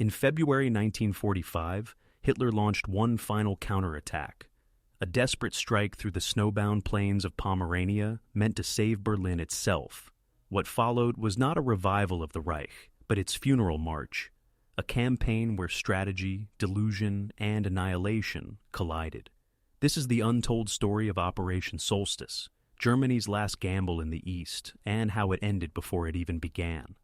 In February 1945, Hitler launched one final counterattack, a desperate strike through the snowbound plains of Pomerania meant to save Berlin itself. What followed was not a revival of the Reich, but its funeral march, a campaign where strategy, delusion, and annihilation collided. This is the untold story of Operation Solstice, Germany's last gamble in the East, and how it ended before it even began.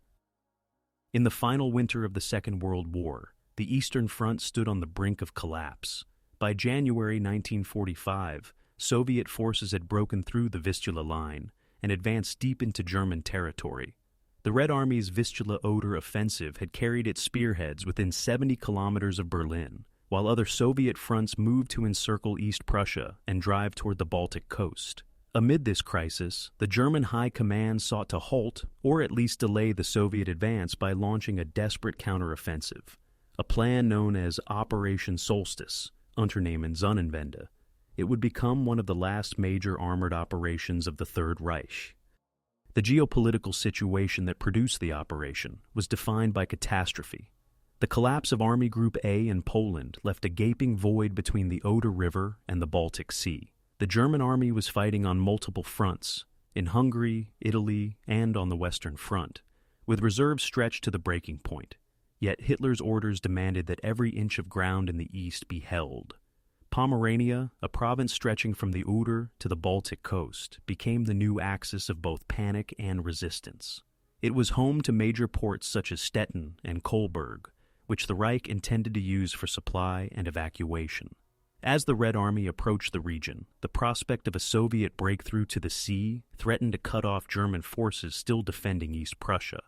In the final winter of the Second World War, the Eastern Front stood on the brink of collapse. By January 1945, Soviet forces had broken through the Vistula Line and advanced deep into German territory. The Red Army's Vistula-Oder offensive had carried its spearheads within 70 kilometers of Berlin, while other Soviet fronts moved to encircle East Prussia and drive toward the Baltic coast. Amid this crisis, the German High Command sought to halt or at least delay the Soviet advance by launching a desperate counteroffensive, a plan known as Operation Solstice, Unternehmen Sonnenwende. It would become one of the last major armored operations of the Third Reich. The geopolitical situation that produced the operation was defined by catastrophe. The collapse of Army Group A in Poland left a gaping void between the Oder River and the Baltic Sea. The German army was fighting on multiple fronts, in Hungary, Italy, and on the Western Front, with reserves stretched to the breaking point. Yet Hitler's orders demanded that every inch of ground in the east be held. Pomerania, a province stretching from the Oder to the Baltic coast, became the new axis of both panic and resistance. It was home to major ports such as Stettin and Kolberg, which the Reich intended to use for supply and evacuation. As the Red Army approached the region, the prospect of a Soviet breakthrough to the sea threatened to cut off German forces still defending East Prussia.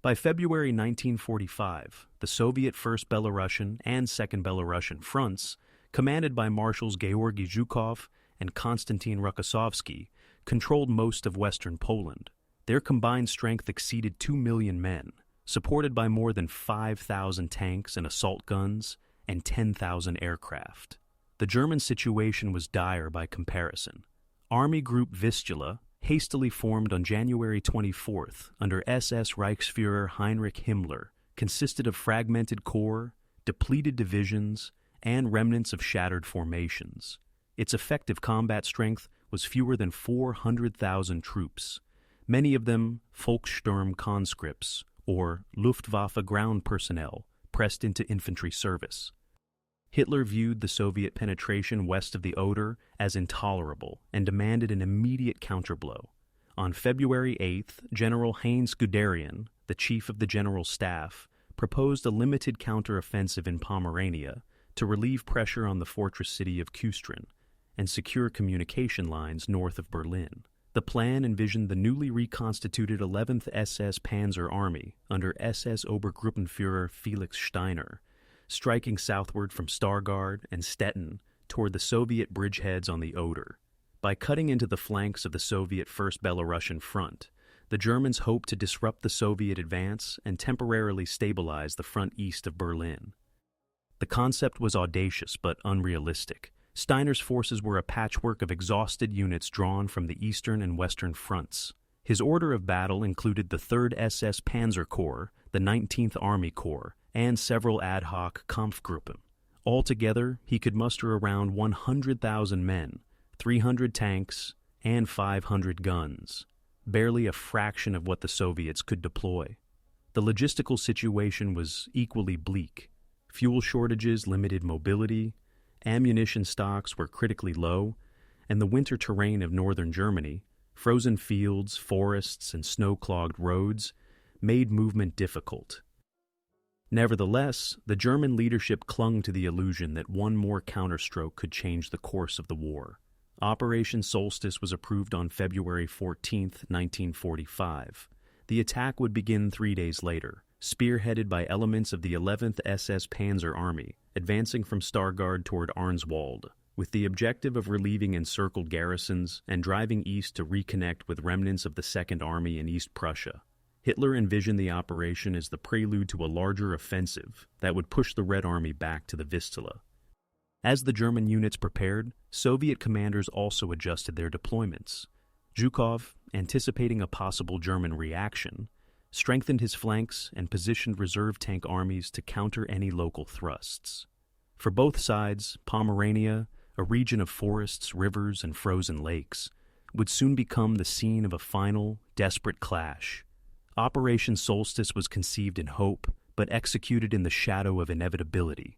By February 1945, the Soviet First Belarusian and Second Belarusian fronts, commanded by Marshals Georgy Zhukov and Konstantin Rokossovsky, controlled most of western Poland. Their combined strength exceeded 2 million men, supported by more than 5,000 tanks and assault guns and 10,000 aircraft. The German situation was dire by comparison. Army Group Vistula, hastily formed on January 24th under SS Reichsfuhrer Heinrich Himmler, consisted of fragmented corps, depleted divisions, and remnants of shattered formations. Its effective combat strength was fewer than 400,000 troops, many of them Volkssturm conscripts or Luftwaffe ground personnel pressed into infantry service. Hitler viewed the Soviet penetration west of the Oder as intolerable and demanded an immediate counterblow. On February 8th, General Heinz Guderian, the chief of the General Staff, proposed a limited counteroffensive in Pomerania to relieve pressure on the fortress city of Küstrin and secure communication lines north of Berlin. The plan envisioned the newly reconstituted 11th SS Panzer Army under SS Obergruppenführer Felix Steiner, striking southward from Stargard and Stettin toward the Soviet bridgeheads on the Oder. By cutting into the flanks of the Soviet First Belarusian Front, the Germans hoped to disrupt the Soviet advance and temporarily stabilize the front east of Berlin. The concept was audacious but unrealistic. Steiner's forces were a patchwork of exhausted units drawn from the eastern and western fronts. His order of battle included the 3rd SS Panzer Corps, the 19th Army Corps, and several ad hoc Kampfgruppen. Altogether, he could muster around 100,000 men, 300 tanks, and 500 guns, barely a fraction of what the Soviets could deploy. The logistical situation was equally bleak. Fuel shortages limited mobility, ammunition stocks were critically low, and the winter terrain of northern Germany, frozen fields, forests, and snow-clogged roads, made movement difficult. Nevertheless, the German leadership clung to the illusion that one more counterstroke could change the course of the war. Operation Solstice was approved on February 14, 1945. The attack would begin 3 days later, spearheaded by elements of the 11th SS Panzer Army, advancing from Stargard toward Arnswald, with the objective of relieving encircled garrisons and driving east to reconnect with remnants of the Second Army in East Prussia. Hitler envisioned the operation as the prelude to a larger offensive that would push the Red Army back to the Vistula. As the German units prepared, Soviet commanders also adjusted their deployments. Zhukov, anticipating a possible German reaction, strengthened his flanks, and positioned reserve tank armies to counter any local thrusts. For both sides, Pomerania, a region of forests, rivers, and frozen lakes, would soon become the scene of a final, desperate clash. Operation Solstice was conceived in hope, but executed in the shadow of inevitability.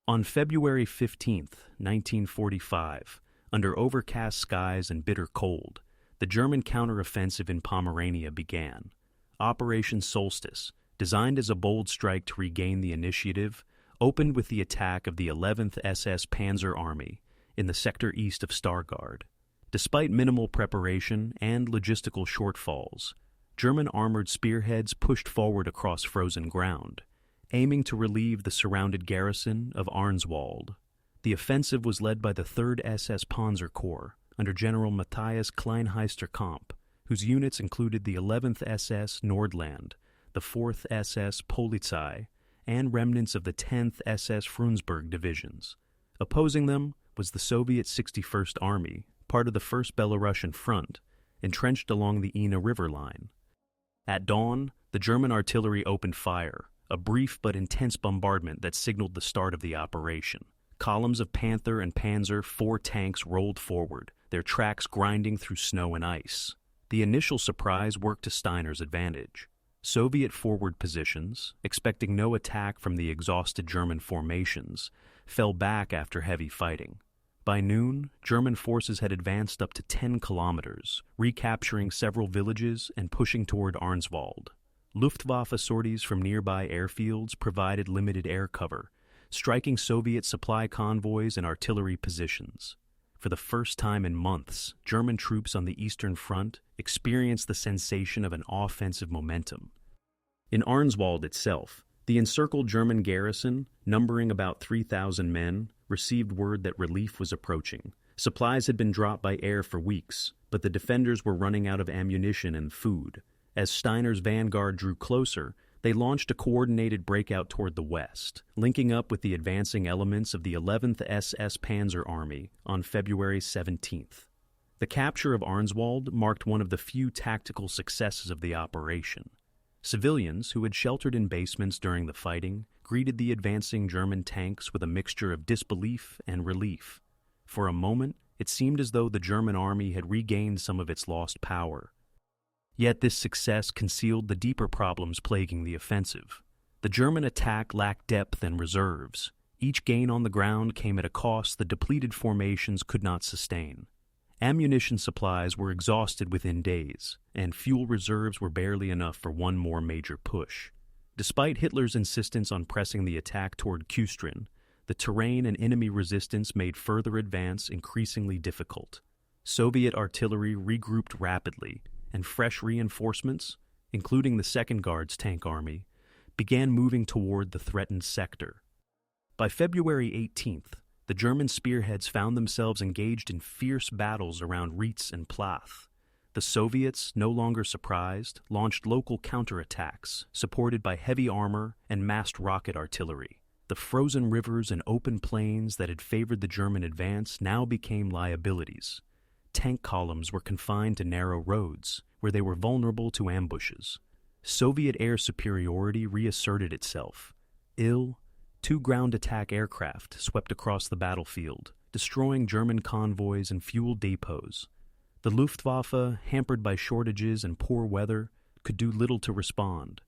On February 15, 1945, under overcast skies and bitter cold, the German counteroffensive in Pomerania began. Operation Solstice, designed as a bold strike to regain the initiative, opened with the attack of the 11th SS Panzer Army in the sector east of Stargard. Despite minimal preparation and logistical shortfalls, German armored spearheads pushed forward across frozen ground, aiming to relieve the surrounded garrison of Arnswald. The offensive was led by the 3rd SS Panzer Corps under General Matthias Kleinheister-Kamp, whose units included the 11th SS Nordland, the 4th SS Polizei, and remnants of the 10th SS Frundsberg divisions. Opposing them was the Soviet 61st Army, part of the 1st Belarusian Front, entrenched along the Ina River line. At dawn, the German artillery opened fire, a brief but intense bombardment that signaled the start of the operation. Columns of Panther and Panzer IV tanks rolled forward, their tracks grinding through snow and ice. The initial surprise worked to Steiner's advantage. Soviet forward positions, expecting no attack from the exhausted German formations, fell back after heavy fighting. By noon, German forces had advanced up to 10 kilometers, recapturing several villages and pushing toward Arnswald. Luftwaffe sorties from nearby airfields provided limited air cover, striking Soviet supply convoys and artillery positions. For the first time in months, German troops on the Eastern Front experienced the sensation of an offensive momentum. In Arnswald itself, the encircled German garrison, numbering about 3,000 men, received word that relief was approaching. Supplies had been dropped by air for weeks, but the defenders were running out of ammunition and food. As Steiner's vanguard drew closer, they launched a coordinated breakout toward the west, linking up with the advancing elements of the 11th SS Panzer Army on February 17th. The capture of Arnswald marked one of the few tactical successes of the operation. Civilians who had sheltered in basements during the fighting greeted the advancing German tanks with a mixture of disbelief and relief. For a moment, it seemed as though the German army had regained some of its lost power. Yet this success concealed the deeper problems plaguing the offensive. The German attack lacked depth and reserves. Each gain on the ground came at a cost the depleted formations could not sustain. Ammunition supplies were exhausted within days, and fuel reserves were barely enough for one more major push. Despite Hitler's insistence on pressing the attack toward Küstrin, the terrain and enemy resistance made further advance increasingly difficult. Soviet artillery regrouped rapidly, and fresh reinforcements, including the 2nd Guards Tank Army, began moving toward the threatened sector. By February 18th, the German spearheads found themselves engaged in fierce battles around Rietz and Plath. The Soviets, no longer surprised, launched local counterattacks, supported by heavy armor and massed rocket artillery. The frozen rivers and open plains that had favored the German advance now became liabilities. Tank columns were confined to narrow roads, where they were vulnerable to ambushes. Soviet air superiority reasserted itself. 2 ground attack aircraft swept across the battlefield, destroying German convoys and fuel depots. The Luftwaffe, hampered by shortages and poor weather, could do little to respond.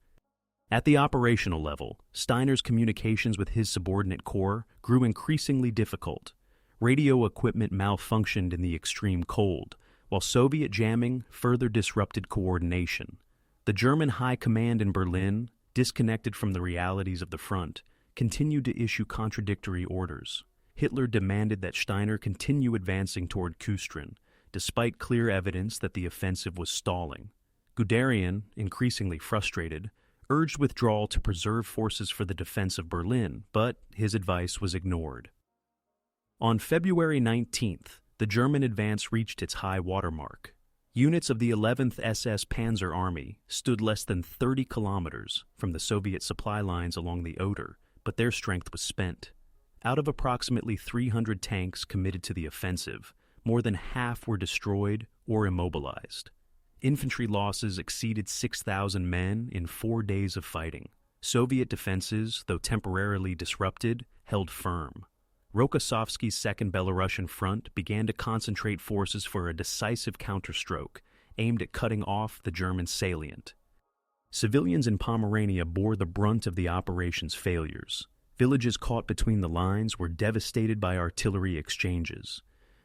At the operational level, Steiner's communications with his subordinate corps grew increasingly difficult. Radio equipment malfunctioned in the extreme cold, while Soviet jamming further disrupted coordination. The German high command in Berlin, disconnected from the realities of the front, continued to issue contradictory orders. Hitler demanded that Steiner continue advancing toward Küstrin, despite clear evidence that the offensive was stalling. Guderian, increasingly frustrated, urged withdrawal to preserve forces for the defense of Berlin, but his advice was ignored. On February 19th, the German advance reached its high watermark. Units of the 11th SS Panzer Army stood less than 30 kilometers from the Soviet supply lines along the Oder, but their strength was spent. Out of approximately 300 tanks committed to the offensive, more than half were destroyed or immobilized. Infantry losses exceeded 6,000 men in 4 days of fighting. Soviet defenses, though temporarily disrupted, held firm. Rokossovsky's Second Belarusian Front began to concentrate forces for a decisive counterstroke aimed at cutting off the German salient. Civilians in Pomerania bore the brunt of the operation's failures. Villages caught between the lines were devastated by artillery exchanges.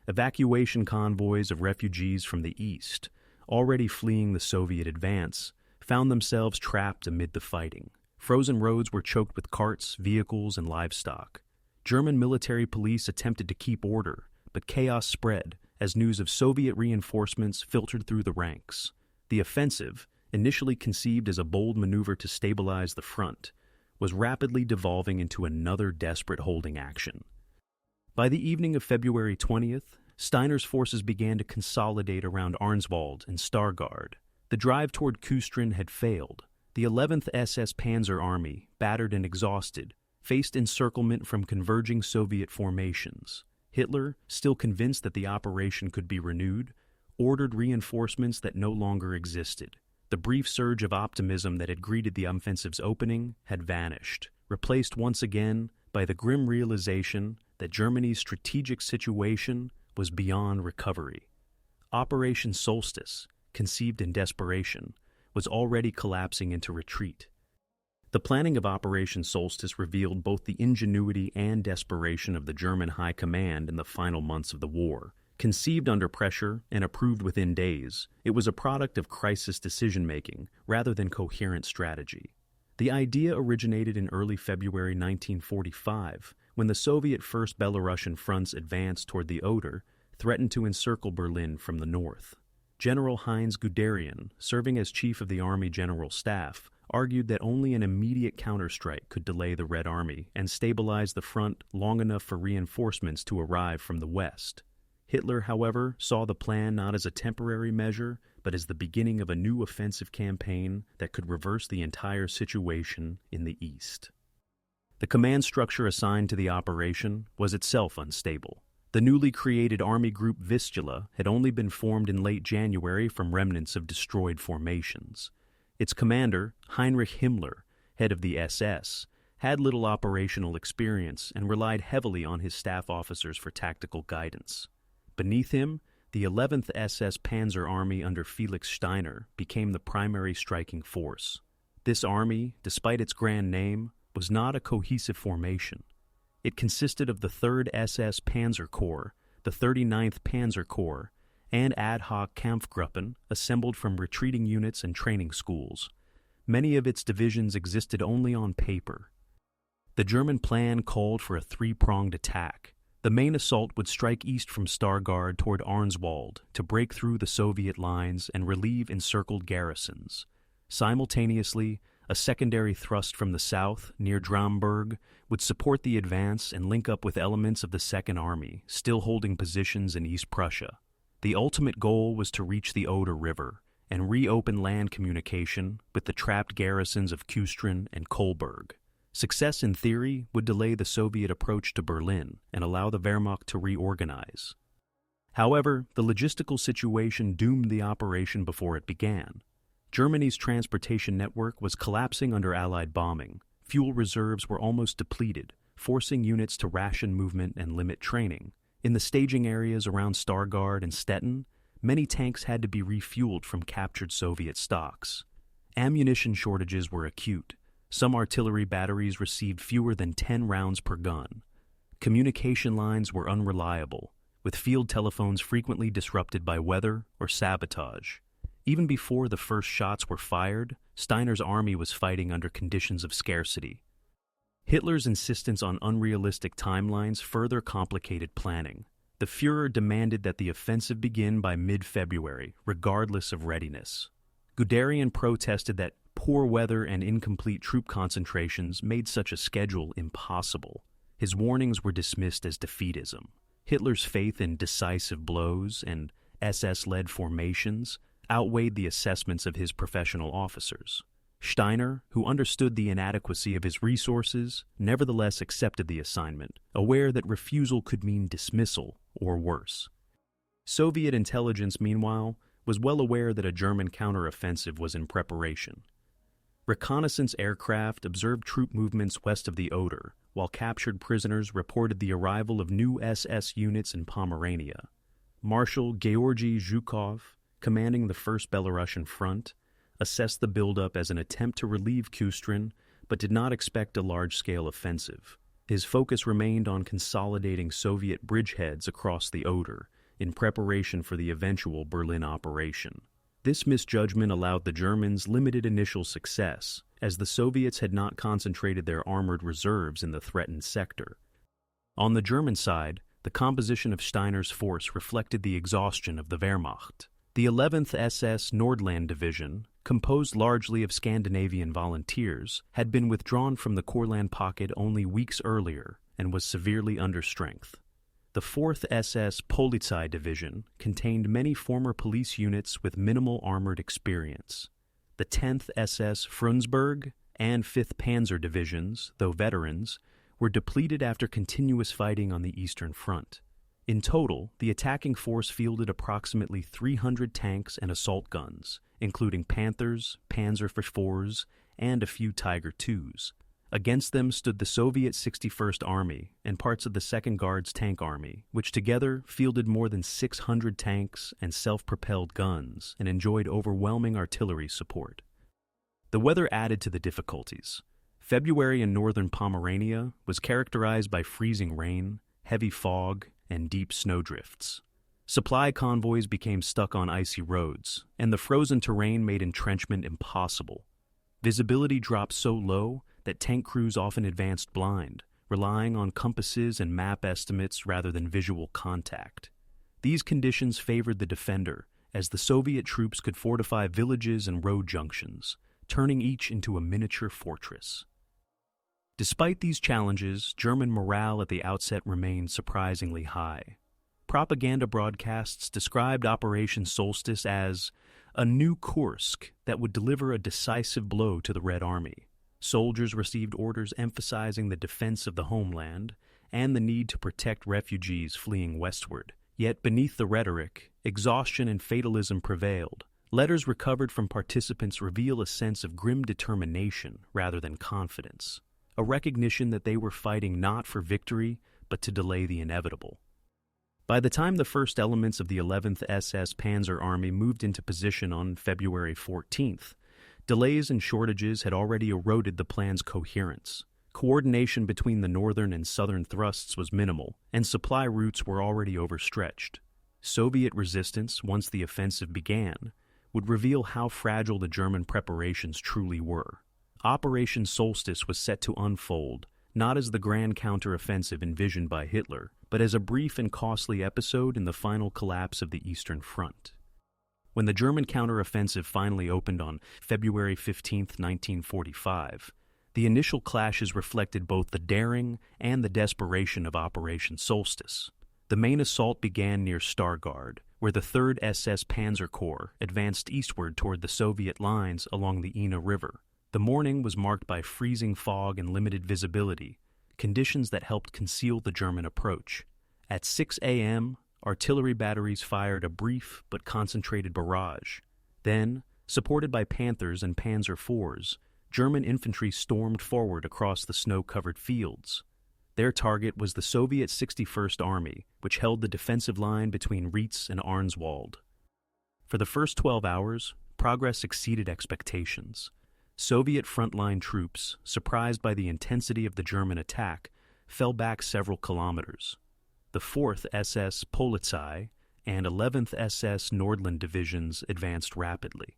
Evacuation convoys of refugees from the east, already fleeing the Soviet advance, found themselves trapped amid the fighting. Frozen roads were choked with carts, vehicles, and livestock. German military police attempted to keep order, but chaos spread as news of Soviet reinforcements filtered through the ranks. The offensive, initially conceived as a bold maneuver to stabilize the front, was rapidly devolving into another desperate holding action. By the evening of February 20th, Steiner's forces began to consolidate around Arnswald and Stargard. The drive toward Kustrin had failed. The 11th SS Panzer Army, battered and exhausted, faced encirclement from converging Soviet formations. Hitler, still convinced that the operation could be renewed, ordered reinforcements that no longer existed. The brief surge of optimism that had greeted the offensive's opening had vanished, replaced once again by the grim realization that Germany's strategic situation was beyond recovery. Operation Solstice, conceived in desperation, was already collapsing into retreat. The planning of Operation Solstice revealed both the ingenuity and desperation of the German High Command in the final months of the war. Conceived under pressure and approved within days, it was a product of crisis decision-making rather than coherent strategy. The idea originated in early February 1945, when the Soviet First Belarusian Front's advance toward the Oder threatened to encircle Berlin from the north. General Heinz Guderian, serving as chief of the Army General Staff, argued that only an immediate counterstrike could delay the Red Army and stabilize the front long enough for reinforcements to arrive from the west. Hitler, however, saw the plan not as a temporary measure, but as the beginning of a new offensive campaign that could reverse the entire situation in the east. The command structure assigned to the operation was itself unstable. The newly created Army Group Vistula had only been formed in late January from remnants of destroyed formations. Its commander, Heinrich Himmler, head of the SS, had little operational experience and relied heavily on his staff officers for tactical guidance. Beneath him, the 11th SS Panzer Army under Felix Steiner became the primary striking force. This army, despite its grand name, was not a cohesive formation. It consisted of the 3rd SS Panzer Corps, the 39th Panzer Corps, and ad hoc Kampfgruppen assembled from retreating units and training schools. Many of its divisions existed only on paper. The German plan called for a three-pronged attack. The main assault would strike east from Stargard toward Arnswald to break through the Soviet lines and relieve encircled garrisons. Simultaneously, a secondary thrust from the south, near Draumberg, would support the advance and link up with elements of the Second Army, still holding positions in East Prussia. The ultimate goal was to reach the Oder River and reopen land communication with the trapped garrisons of Kustrin and Kolberg. Success in theory would delay the Soviet approach to Berlin and allow the Wehrmacht to reorganize. However, the logistical situation doomed the operation before it began. Germany's transportation network was collapsing under Allied bombing. Fuel reserves were almost depleted, forcing units to ration movement and limit training. In the staging areas around Stargard and Stettin, many tanks had to be refueled from captured Soviet stocks. Ammunition shortages were acute. Some artillery batteries received fewer than 10 rounds per gun. Communication lines were unreliable, with field telephones frequently disrupted by weather or sabotage. Even before the first shots were fired, Steiner's army was fighting under conditions of scarcity. Hitler's insistence on unrealistic timelines further complicated planning. The Führer demanded that the offensive begin by mid-February, regardless of readiness. Guderian protested that poor weather and incomplete troop concentrations made such a schedule impossible. His warnings were dismissed as defeatism. Hitler's faith in decisive blows and SS-led formations outweighed the assessments of his professional officers. Steiner, who understood the inadequacy of his resources, nevertheless accepted the assignment, aware that refusal could mean dismissal or worse. Soviet intelligence, meanwhile, was well aware that a German counteroffensive was in preparation. Reconnaissance aircraft observed troop movements west of the Oder, while captured prisoners reported the arrival of new SS units in Pomerania. Marshal Georgy Zhukov, commanding the 1st Belarusian Front, assessed the buildup as an attempt to relieve Kustrin, but did not expect a large-scale offensive. His focus remained on consolidating Soviet bridgeheads across the Oder, in preparation for the eventual Berlin operation. This misjudgment allowed the Germans limited initial success, as the Soviets had not concentrated their armored reserves in the threatened sector. On the German side, the composition of Steiner's force reflected the exhaustion of the Wehrmacht. The 11th SS Nordland Division, composed largely of Scandinavian volunteers, had been withdrawn from the Courland pocket only weeks earlier and was severely understrength. The 4th SS Polizei Division contained many former police units with minimal armored experience. The 10th SS Frundsberg and 5th Panzer Divisions, though veterans, were depleted after continuous fighting on the Eastern Front. In total, the attacking force fielded approximately 300 tanks and assault guns, including Panthers, Panzer IVs, and a few Tiger IIs. Against them stood the Soviet 61st Army and parts of the 2nd Guards Tank Army, which together fielded more than 600 tanks and self-propelled guns and enjoyed overwhelming artillery support. The weather added to the difficulties. February in northern Pomerania was characterized by freezing rain, heavy fog, and deep snowdrifts. Supply convoys became stuck on icy roads, and the frozen terrain made entrenchment impossible. Visibility dropped so low that tank crews often advanced blind, relying on compasses and map estimates rather than visual contact. These conditions favored the defender, as the Soviet troops could fortify villages and road junctions, turning each into a miniature fortress. Despite these challenges, German morale at the outset remained surprisingly high. Propaganda broadcasts described Operation Solstice as a new Kursk that would deliver a decisive blow to the Red Army. Soldiers received orders emphasizing the defense of the homeland and the need to protect refugees fleeing westward. Yet beneath the rhetoric, exhaustion and fatalism prevailed. Letters recovered from participants reveal a sense of grim determination rather than confidence, a recognition that they were fighting not for victory, but to delay the inevitable. By the time the first elements of the 11th SS Panzer Army moved into position on February 14th, delays and shortages had already eroded the plan's coherence. Coordination between the northern and southern thrusts was minimal, and supply routes were already overstretched. Soviet resistance, once the offensive began, would reveal how fragile the German preparations truly were. Operation Solstice was set to unfold, not as the grand counteroffensive envisioned by Hitler, but as a brief and costly episode in the final collapse of the Eastern Front. When the German counteroffensive finally opened on February 15, 1945, the initial clashes reflected both the daring and the desperation of Operation Solstice. The main assault began near Stargard, where the 3rd SS Panzer Corps advanced eastward toward the Soviet lines along the Ina River. The morning was marked by freezing fog and limited visibility, conditions that helped conceal the German approach. At 6 a.m., artillery batteries fired a brief but concentrated barrage. Then, supported by Panthers and Panzer IVs, German infantry stormed forward across the snow-covered fields. Their target was the Soviet 61st Army, which held the defensive line between Rietz and Arnswald. For the first 12 hours, progress exceeded expectations. Soviet frontline troops, surprised by the intensity of the German attack, fell back several kilometers. The 4th SS Polizei and 11th SS Nordland divisions advanced rapidly,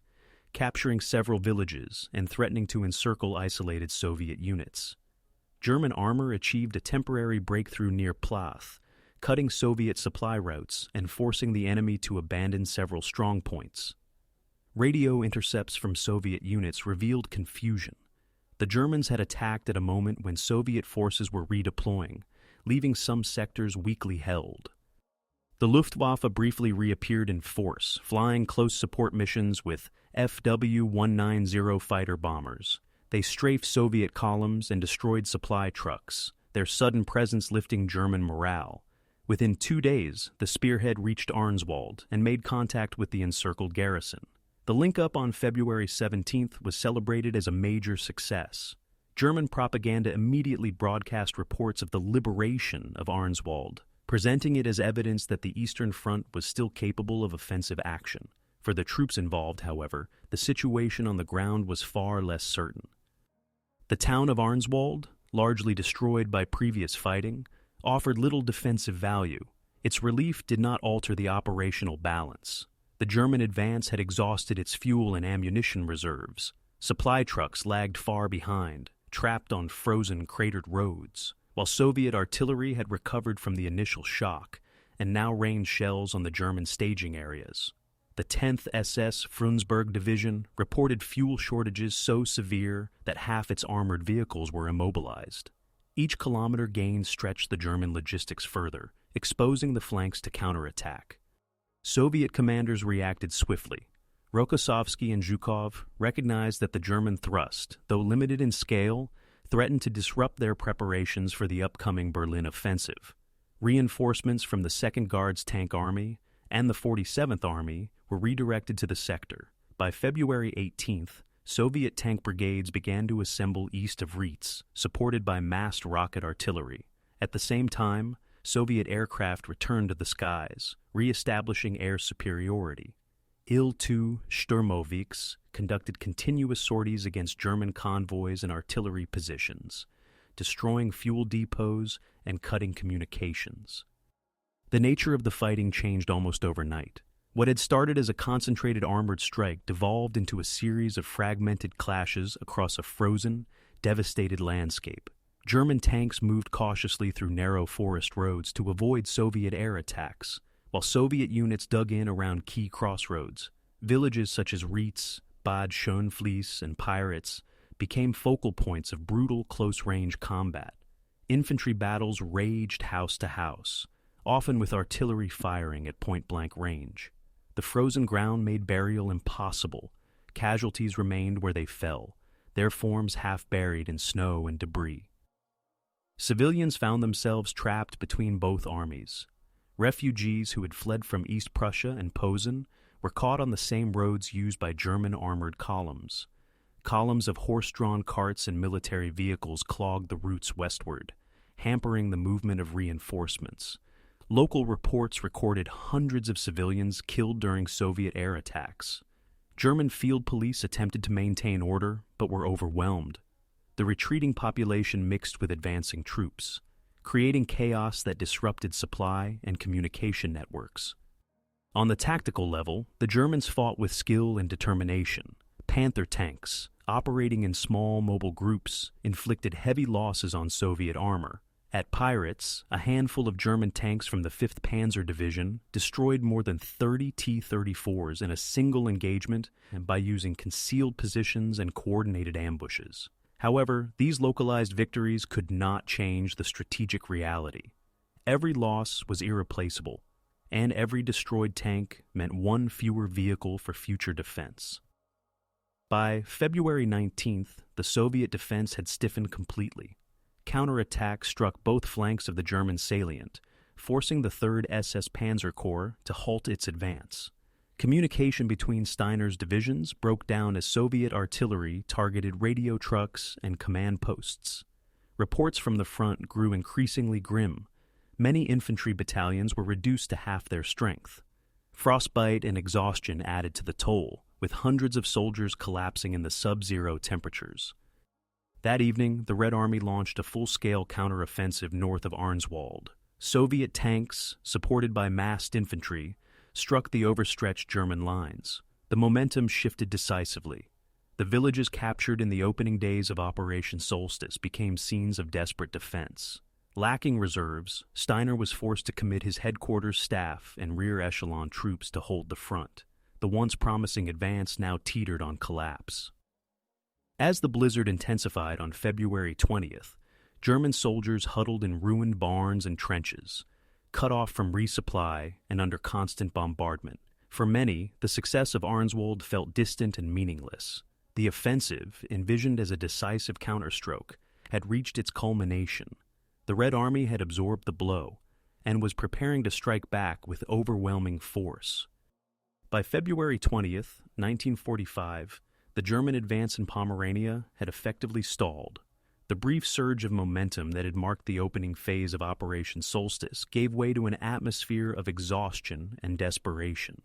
capturing several villages and threatening to encircle isolated Soviet units. German armor achieved a temporary breakthrough near Plath, cutting Soviet supply routes and forcing the enemy to abandon several strongpoints. Radio intercepts from Soviet units revealed confusion. The Germans had attacked at a moment when Soviet forces were redeploying, leaving some sectors weakly held. The Luftwaffe briefly reappeared in force, flying close support missions with FW-190 fighter bombers. They strafed Soviet columns and destroyed supply trucks, their sudden presence lifting German morale. Within 2 days, the spearhead reached Arnswald and made contact with the encircled garrison. The link-up on February 17th was celebrated as a major success. German propaganda immediately broadcast reports of the liberation of Arnswald, presenting it as evidence that the Eastern Front was still capable of offensive action. For the troops involved, however, the situation on the ground was far less certain. The town of Arnswald, largely destroyed by previous fighting, offered little defensive value. Its relief did not alter the operational balance. The German advance had exhausted its fuel and ammunition reserves. Supply trucks lagged far behind, trapped on frozen, cratered roads, while Soviet artillery had recovered from the initial shock and now rained shells on the German staging areas. The 10th SS Frundsberg Division reported fuel shortages so severe that half its armored vehicles were immobilized. Each kilometer gained stretched the German logistics further, exposing the flanks to counterattack. Soviet commanders reacted swiftly. Rokossovsky and Zhukov recognized that the German thrust, though limited in scale, threatened to disrupt their preparations for the upcoming Berlin offensive. Reinforcements from the 2nd Guards Tank Army and the 47th Army were redirected to the sector. By February 18th, Soviet tank brigades began to assemble east of Rietz, supported by massed rocket artillery. At the same time, Soviet aircraft returned to the skies, re-establishing air superiority. Il-2 Sturmovix conducted continuous sorties against German convoys and artillery positions, destroying fuel depots and cutting communications. The nature of the fighting changed almost overnight. What had started as a concentrated armored strike devolved into a series of fragmented clashes across a frozen, devastated landscape. German tanks moved cautiously through narrow forest roads to avoid Soviet air attacks, while Soviet units dug in around key crossroads. Villages such as Rietz, Bad Schönfließ, and Pyritz became focal points of brutal close-range combat. Infantry battles raged house to house, often with artillery firing at point-blank range. The frozen ground made burial impossible. Casualties remained where they fell, their forms half buried in snow and debris. Civilians found themselves trapped between both armies. Refugees who had fled from East Prussia and Posen were caught on the same roads used by German armored columns. Columns of horse-drawn carts and military vehicles clogged the routes westward, hampering the movement of reinforcements. Local reports recorded hundreds of civilians killed during Soviet air attacks. German field police attempted to maintain order, but were overwhelmed. The retreating population mixed with advancing troops, creating chaos that disrupted supply and communication networks. On the tactical level, the Germans fought with skill and determination. Panther tanks, operating in small mobile groups, inflicted heavy losses on Soviet armor. At Pyritz, a handful of German tanks from the 5th Panzer Division destroyed more than 30 T-34s in a single engagement and by using concealed positions and coordinated ambushes. However, these localized victories could not change the strategic reality. Every loss was irreplaceable, and every destroyed tank meant one fewer vehicle for future defense. By February 19th, the Soviet defense had stiffened completely. Counterattack struck both flanks of the German salient, forcing the 3rd SS Panzer Corps to halt its advance. Communication between Steiner's divisions broke down as Soviet artillery targeted radio trucks and command posts. Reports from the front grew increasingly grim. Many infantry battalions were reduced to half their strength. Frostbite and exhaustion added to the toll, with hundreds of soldiers collapsing in the sub-zero temperatures. That evening, the Red Army launched a full-scale counteroffensive north of Arnswald. Soviet tanks, supported by massed infantry, struck the overstretched German lines. The momentum shifted decisively. The villages captured in the opening days of Operation Solstice became scenes of desperate defense. Lacking reserves, Steiner was forced to commit his headquarters staff and rear echelon troops to hold the front. The once promising advance now teetered on collapse. As the blizzard intensified on February 20th, German soldiers huddled in ruined barns and trenches, cut off from resupply and under constant bombardment. For many, the success of Arnswald felt distant and meaningless. The offensive, envisioned as a decisive counterstroke, had reached its culmination. The Red Army had absorbed the blow, and was preparing to strike back with overwhelming force. By February 20th, 1945, the German advance in Pomerania had effectively stalled. The brief surge of momentum that had marked the opening phase of Operation Solstice gave way to an atmosphere of exhaustion and desperation.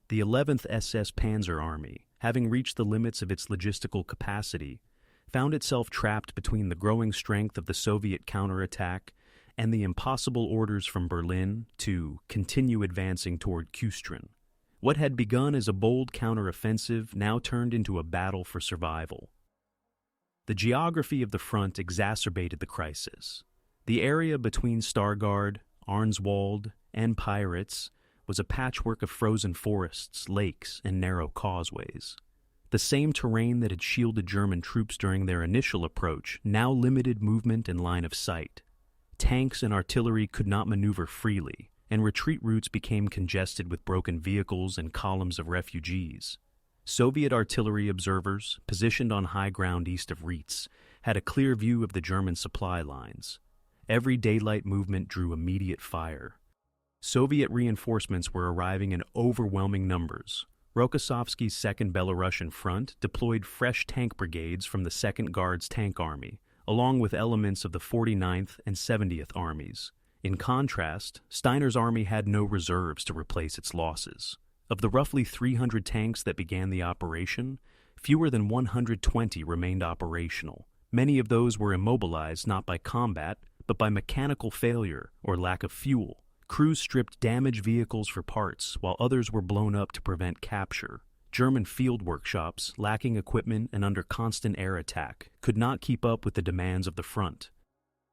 The 11th SS Panzer Army, having reached the limits of its logistical capacity, found itself trapped between the growing strength of the Soviet counterattack and the impossible orders from Berlin to continue advancing toward Küstrin. What had begun as a bold counteroffensive now turned into a battle for survival. The geography of the front exacerbated the crisis. The area between Stargard, Arnswald, and Pyritz was a patchwork of frozen forests, lakes, and narrow causeways. The same terrain that had shielded German troops during their initial approach now limited movement and line of sight. Tanks and artillery could not maneuver freely, and retreat routes became congested with broken vehicles and columns of refugees. Soviet artillery observers, positioned on high ground east of Rietz, had a clear view of the German supply lines. Every daylight movement drew immediate fire. Soviet reinforcements were arriving in overwhelming numbers. Rokossovsky's 2nd Belarusian Front deployed fresh tank brigades from the 2nd Guards Tank Army, along with elements of the 49th and 70th Armies. In contrast, Steiner's army had no reserves to replace its losses. Of the roughly 300 tanks that began the operation, fewer than 120 remained operational. Many of those were immobilized not by combat, but by mechanical failure or lack of fuel. Crews stripped damaged vehicles for parts, while others were blown up to prevent capture. German field workshops, lacking equipment and under constant air attack, could not keep up with the demands of the front.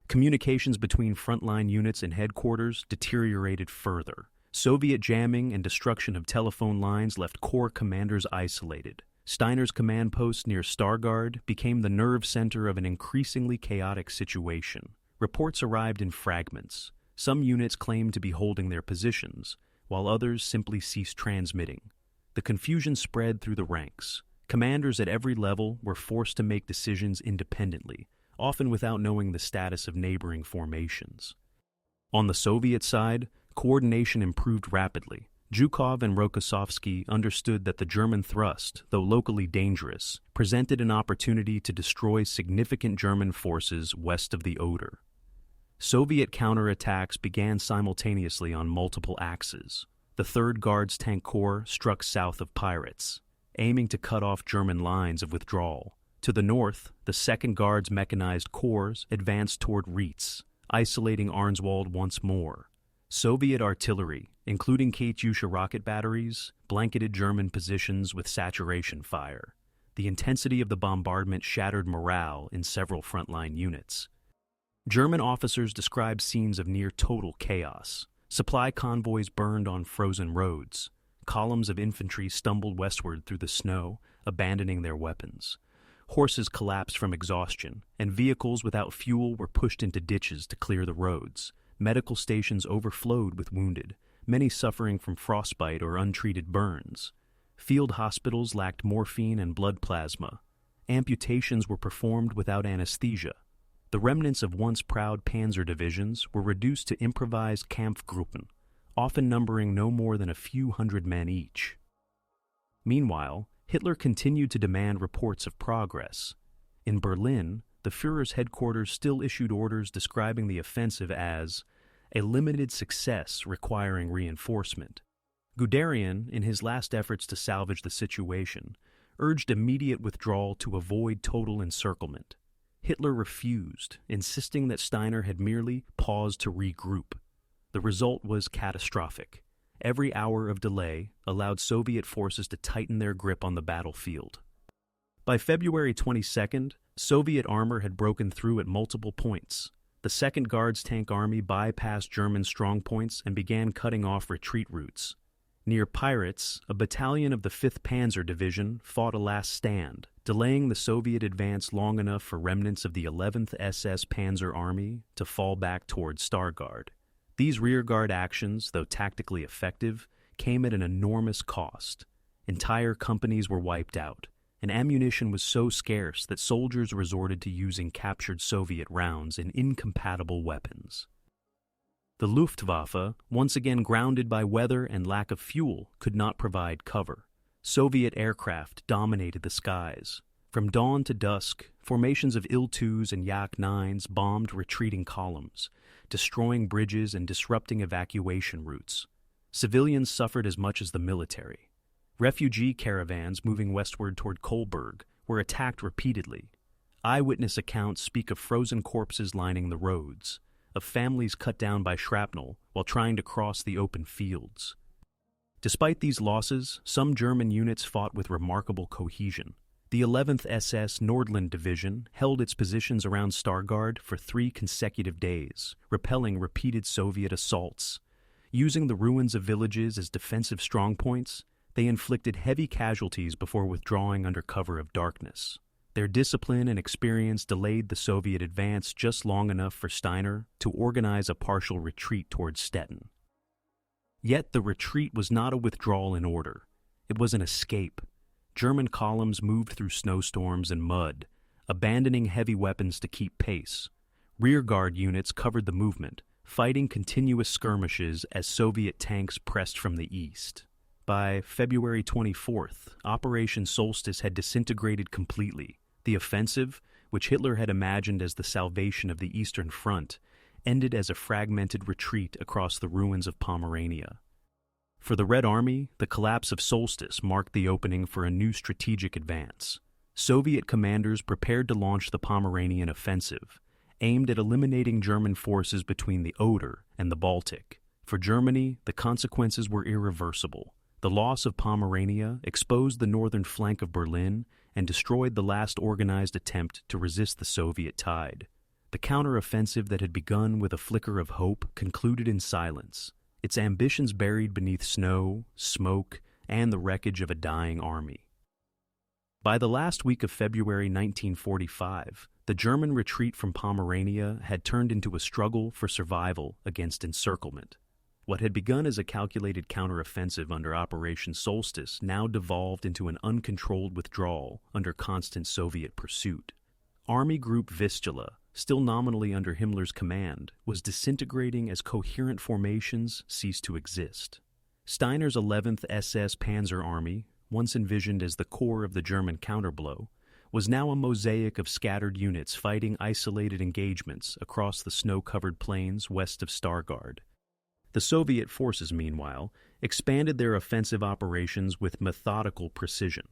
Communications between frontline units and headquarters deteriorated further. Soviet jamming and destruction of telephone lines left corps commanders isolated. Steiner's command post near Stargard became the nerve center of an increasingly chaotic situation. Reports arrived in fragments. Some units claimed to be holding their positions, while others simply ceased transmitting. The confusion spread through the ranks. Commanders at every level were forced to make decisions independently, often without knowing the status of neighboring formations. On the Soviet side, coordination improved rapidly. Zhukov and Rokossovsky understood that the German thrust, though locally dangerous, presented an opportunity to destroy significant German forces west of the Oder. Soviet counterattacks began simultaneously on multiple axes. The 3rd Guards Tank Corps struck south of Pyritz, aiming to cut off German lines of withdrawal. To the north, the 2nd Guards Mechanized Corps advanced toward Rietz, isolating Arnswald once more. Soviet artillery, including Katyusha rocket batteries, blanketed German positions with saturation fire. The intensity of the bombardment shattered morale in several frontline units. German officers described scenes of near-total chaos. Supply convoys burned on frozen roads. Columns of infantry stumbled westward through the snow, abandoning their weapons. Horses collapsed from exhaustion, and vehicles without fuel were pushed into ditches to clear the roads. Medical stations overflowed with wounded, many suffering from frostbite or untreated burns. Field hospitals lacked morphine and blood plasma. Amputations were performed without anesthesia. The remnants of once proud panzer divisions were reduced to improvised Kampfgruppen, often numbering no more than a few hundred men each. Meanwhile, Hitler continued to demand reports of progress. In Berlin, the Führer's headquarters still issued orders describing the offensive as a limited success requiring reinforcement. Guderian, in his last efforts to salvage the situation, urged immediate withdrawal to avoid total encirclement. Hitler refused, insisting that Steiner had merely paused to regroup. The result was catastrophic. Every hour of delay allowed Soviet forces to tighten their grip on the battlefield. By February 22nd, Soviet armor had broken through at multiple points. The 2nd Guards Tank Army bypassed German strongpoints and began cutting off retreat routes. Near Pyritz, a battalion of the 5th Panzer Division fought a last stand, delaying the Soviet advance long enough for remnants of the 11th SS Panzer Army to fall back toward Stargard. These rearguard actions, though tactically effective, came at an enormous cost. Entire companies were wiped out, and ammunition was so scarce that soldiers resorted to using captured Soviet rounds in incompatible weapons. The Luftwaffe, once again grounded by weather and lack of fuel, could not provide cover. Soviet aircraft dominated the skies. From dawn to dusk, formations of Il-2s and Yak-9s bombed retreating columns, destroying bridges and disrupting evacuation routes. Civilians suffered as much as the military. Refugee caravans moving westward toward Kolberg were attacked repeatedly. Eyewitness accounts speak of frozen corpses lining the roads, of families cut down by shrapnel while trying to cross the open fields. Despite these losses, some German units fought with remarkable cohesion. The 11th SS Nordland Division held its positions around Stargard for 3 consecutive days, repelling repeated Soviet assaults. Using the ruins of villages as defensive strongpoints, they inflicted heavy casualties before withdrawing under cover of darkness. Their discipline and experience delayed the Soviet advance just long enough for Steiner to organize a partial retreat towards Stettin. Yet the retreat was not a withdrawal in order. It was an escape. German columns moved through snowstorms and mud, abandoning heavy weapons to keep pace. Rearguard units covered the movement, fighting continuous skirmishes as Soviet tanks pressed from the east. By February 24th, Operation Solstice had disintegrated completely. The offensive, which Hitler had imagined as the salvation of the Eastern Front, ended as a fragmented retreat across the ruins of Pomerania. For the Red Army, the collapse of Solstice marked the opening for a new strategic advance. Soviet commanders prepared to launch the Pomeranian offensive, aimed at eliminating German forces between the Oder and the Baltic. For Germany, the consequences were irreversible. The loss of Pomerania exposed the northern flank of Berlin and destroyed the last organized attempt to resist the Soviet tide. The counteroffensive that had begun with a flicker of hope concluded in silence, its ambitions buried beneath snow, smoke, and the wreckage of a dying army. By the last week of February 1945, the German retreat from Pomerania had turned into a struggle for survival against encirclement. What had begun as a calculated counteroffensive under Operation Solstice now devolved into an uncontrolled withdrawal under constant Soviet pursuit. Army Group Vistula, still nominally under Himmler's command, was disintegrating as coherent formations ceased to exist. Steiner's 11th SS Panzer Army, once envisioned as the core of the German counterblow, was now a mosaic of scattered units fighting isolated engagements across the snow-covered plains west of Stargard. The Soviet forces, meanwhile, expanded their offensive operations with methodical precision.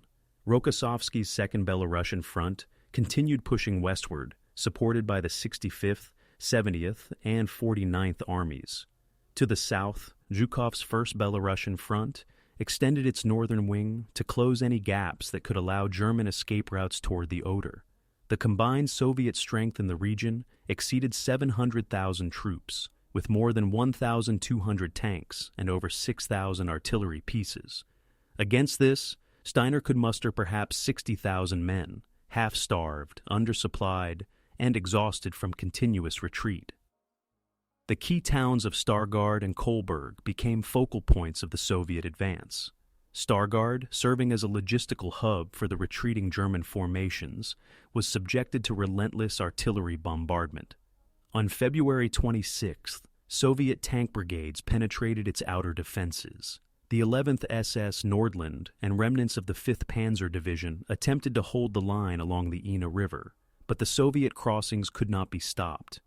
Rokossovsky's 2nd Belarusian Front continued pushing westward, supported by the 65th, 70th, and 49th Armies. To the south, Zhukov's 1st Belarusian Front extended its northern wing to close any gaps that could allow German escape routes toward the Oder. The combined Soviet strength in the region exceeded 700,000 troops, with more than 1,200 tanks and over 6,000 artillery pieces. Against this, Steiner could muster perhaps 60,000 men, half-starved, undersupplied, and exhausted from continuous retreat. The key towns of Stargard and Kolberg became focal points of the Soviet advance. Stargard, serving as a logistical hub for the retreating German formations, was subjected to relentless artillery bombardment. On February 26th, Soviet tank brigades penetrated its outer defenses. The 11th SS Nordland and remnants of the 5th Panzer Division attempted to hold the line along the Ina River, but the Soviet crossings could not be stopped.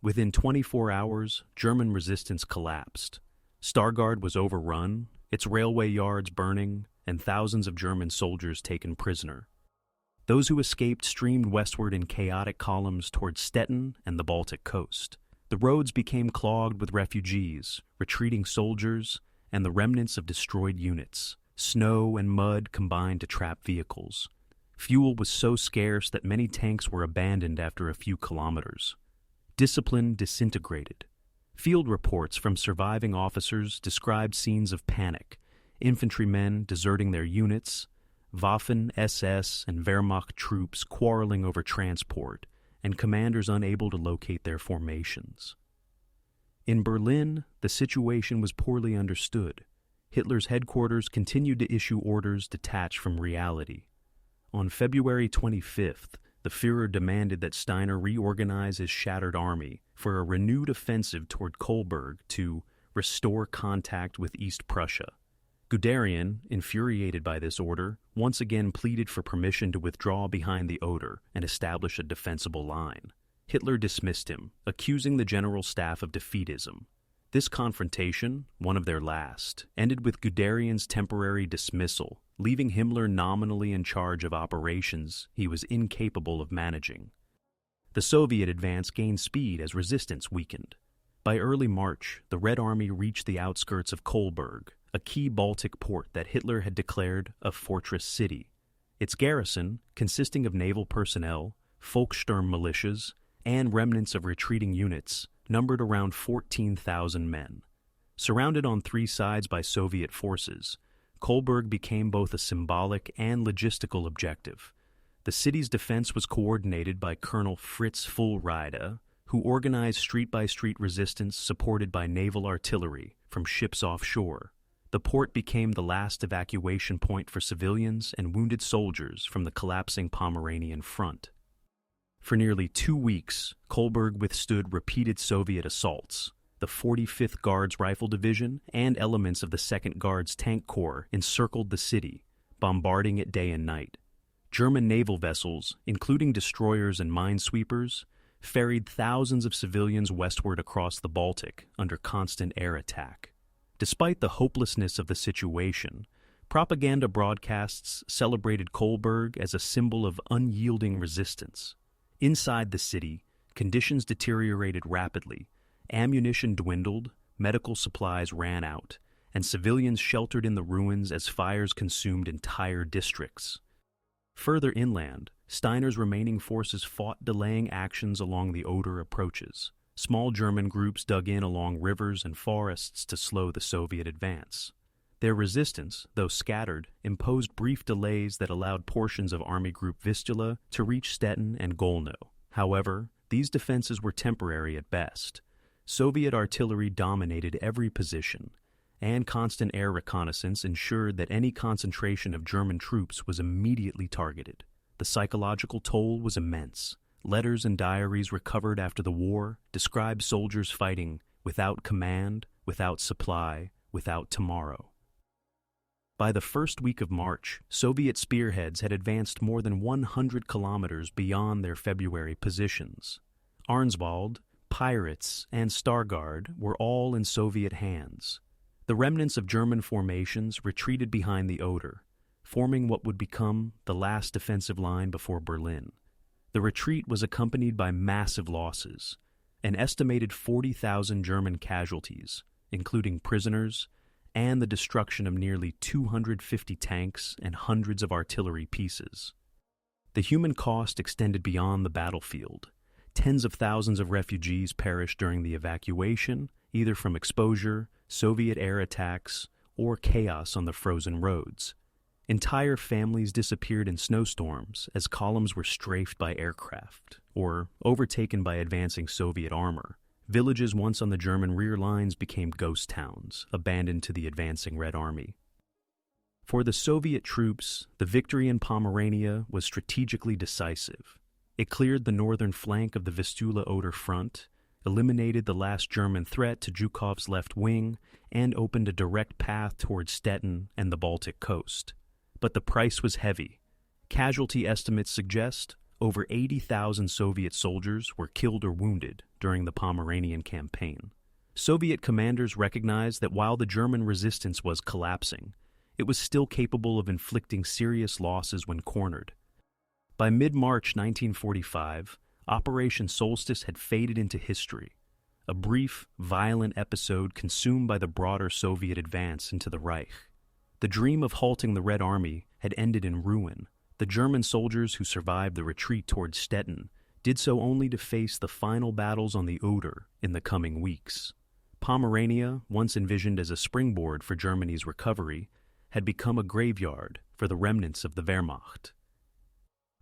Within 24 hours, German resistance collapsed. Stargard was overrun, its railway yards burning, and thousands of German soldiers taken prisoner. Those who escaped streamed westward in chaotic columns towards Stettin and the Baltic coast. The roads became clogged with refugees, retreating soldiers, and the remnants of destroyed units. Snow and mud combined to trap vehicles. Fuel was so scarce that many tanks were abandoned after a few kilometers. Discipline disintegrated. Field reports from surviving officers described scenes of panic, infantrymen deserting their units, Waffen, SS, and Wehrmacht troops quarreling over transport, and commanders unable to locate their formations. In Berlin, the situation was poorly understood. Hitler's headquarters continued to issue orders detached from reality. On February 25th, the Führer demanded that Steiner reorganize his shattered army for a renewed offensive toward Kolberg to restore contact with East Prussia. Guderian, infuriated by this order, once again pleaded for permission to withdraw behind the Oder and establish a defensible line. Hitler dismissed him, accusing the general staff of defeatism. This confrontation, one of their last, ended with Guderian's temporary dismissal, leaving Himmler nominally in charge of operations he was incapable of managing. The Soviet advance gained speed as resistance weakened. By early March, the Red Army reached the outskirts of Kolberg, a key Baltic port that Hitler had declared a fortress city. Its garrison, consisting of naval personnel, Volkssturm militias, and remnants of retreating units, numbered around 14,000 men. Surrounded on three sides by Soviet forces, Kolberg became both a symbolic and logistical objective. The city's defense was coordinated by Colonel Fritz Fuhlrode, who organized street-by-street resistance supported by naval artillery from ships offshore. The port became the last evacuation point for civilians and wounded soldiers from the collapsing Pomeranian front. For nearly 2 weeks, Kolberg withstood repeated Soviet assaults. The 45th Guards Rifle Division and elements of the 2nd Guards Tank Corps encircled the city, bombarding it day and night. German naval vessels, including destroyers and minesweepers, ferried thousands of civilians westward across the Baltic under constant air attack. Despite the hopelessness of the situation, propaganda broadcasts celebrated Kolberg as a symbol of unyielding resistance. Inside the city, conditions deteriorated rapidly. Ammunition dwindled, medical supplies ran out, and civilians sheltered in the ruins as fires consumed entire districts. Further inland, Steiner's remaining forces fought delaying actions along the Oder approaches. Small German groups dug in along rivers and forests to slow the Soviet advance. Their resistance, though scattered, imposed brief delays that allowed portions of Army Group Vistula to reach Stettin and Golno. However, these defenses were temporary at best. Soviet artillery dominated every position, and constant air reconnaissance ensured that any concentration of German troops was immediately targeted. The psychological toll was immense. Letters and diaries recovered after the war describe soldiers fighting without command, without supply, without tomorrow. By the first week of March, Soviet spearheads had advanced more than 100 kilometers beyond their February positions. Arnswald, Pirates, and Stargard were all in Soviet hands. The remnants of German formations retreated behind the Oder, forming what would become the last defensive line before Berlin. The retreat was accompanied by massive losses, an estimated 40,000 German casualties, including prisoners, and the destruction of nearly 250 tanks and hundreds of artillery pieces. The human cost extended beyond the battlefield. Tens of thousands of refugees perished during the evacuation, either from exposure, Soviet air attacks, or chaos on the frozen roads. Entire families disappeared in snowstorms as columns were strafed by aircraft or overtaken by advancing Soviet armor. Villages once on the German rear lines became ghost towns, abandoned to the advancing Red Army. For the Soviet troops, the victory in Pomerania was strategically decisive. It cleared the northern flank of the Vistula-Oder front, eliminated the last German threat to Zhukov's left wing, and opened a direct path towards Stettin and the Baltic coast. But the price was heavy. Casualty estimates suggest over 80,000 Soviet soldiers were killed or wounded during the Pomeranian campaign. Soviet commanders recognized that while the German resistance was collapsing, it was still capable of inflicting serious losses when cornered. By mid-March 1945, Operation Solstice had faded into history, a brief, violent episode consumed by the broader Soviet advance into the Reich. The dream of halting the Red Army had ended in ruin. The German soldiers who survived the retreat towards Stettin did so only to face the final battles on the Oder in the coming weeks. Pomerania, once envisioned as a springboard for Germany's recovery, had become a graveyard for the remnants of the Wehrmacht.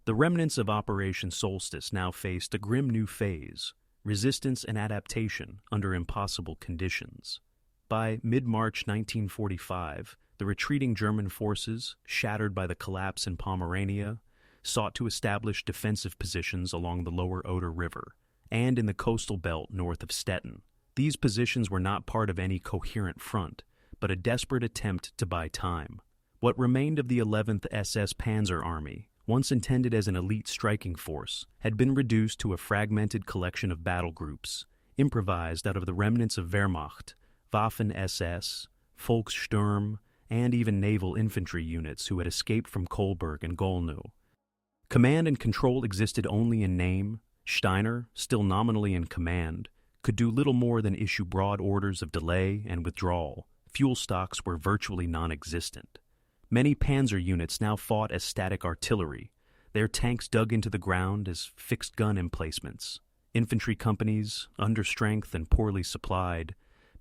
The remnants of Operation Solstice now faced a grim new phase, resistance and adaptation under impossible conditions. By mid-March 1945, the retreating German forces, shattered by the collapse in Pomerania, sought to establish defensive positions along the lower Oder River and in the coastal belt north of Stettin. These positions were not part of any coherent front, but a desperate attempt to buy time. What remained of the 11th SS Panzer Army, once intended as an elite striking force, had been reduced to a fragmented collection of battle groups, improvised out of the remnants of Wehrmacht, Waffen-SS, Volkssturm, and even naval infantry units who had escaped from Kolberg and Golnow. Command and control existed only in name. Steiner, still nominally in command, could do little more than issue broad orders of delay and withdrawal. Fuel stocks were virtually non-existent. Many panzer units now fought as static artillery, their tanks dug into the ground as fixed gun emplacements. Infantry companies, understrength and poorly supplied,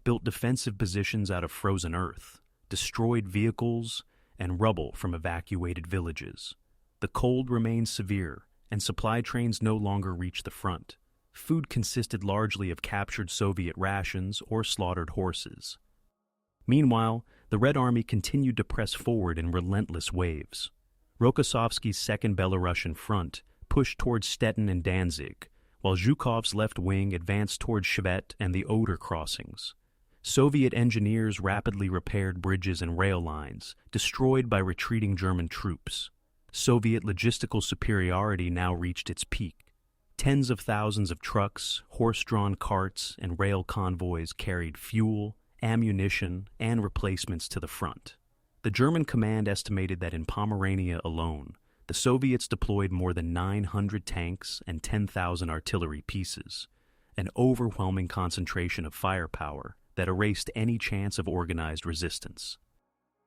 built defensive positions out of frozen earth, destroyed vehicles, and rubble from evacuated villages. The cold remained severe, and supply trains no longer reached the front. Food consisted largely of captured Soviet rations or slaughtered horses. Meanwhile, the Red Army continued to press forward in relentless waves. Rokossovsky's Second Belarusian Front pushed towards Stettin and Danzig, while Zhukov's left wing advanced towards Shvet and the Oder crossings. Soviet engineers rapidly repaired bridges and rail lines, destroyed by retreating German troops. Soviet logistical superiority now reached its peak. Tens of thousands of trucks, horse-drawn carts, and rail convoys carried fuel, ammunition, and replacements to the front. The German command estimated that in Pomerania alone, the Soviets deployed more than 900 tanks and 10,000 artillery pieces, an overwhelming concentration of firepower that erased any chance of organized resistance.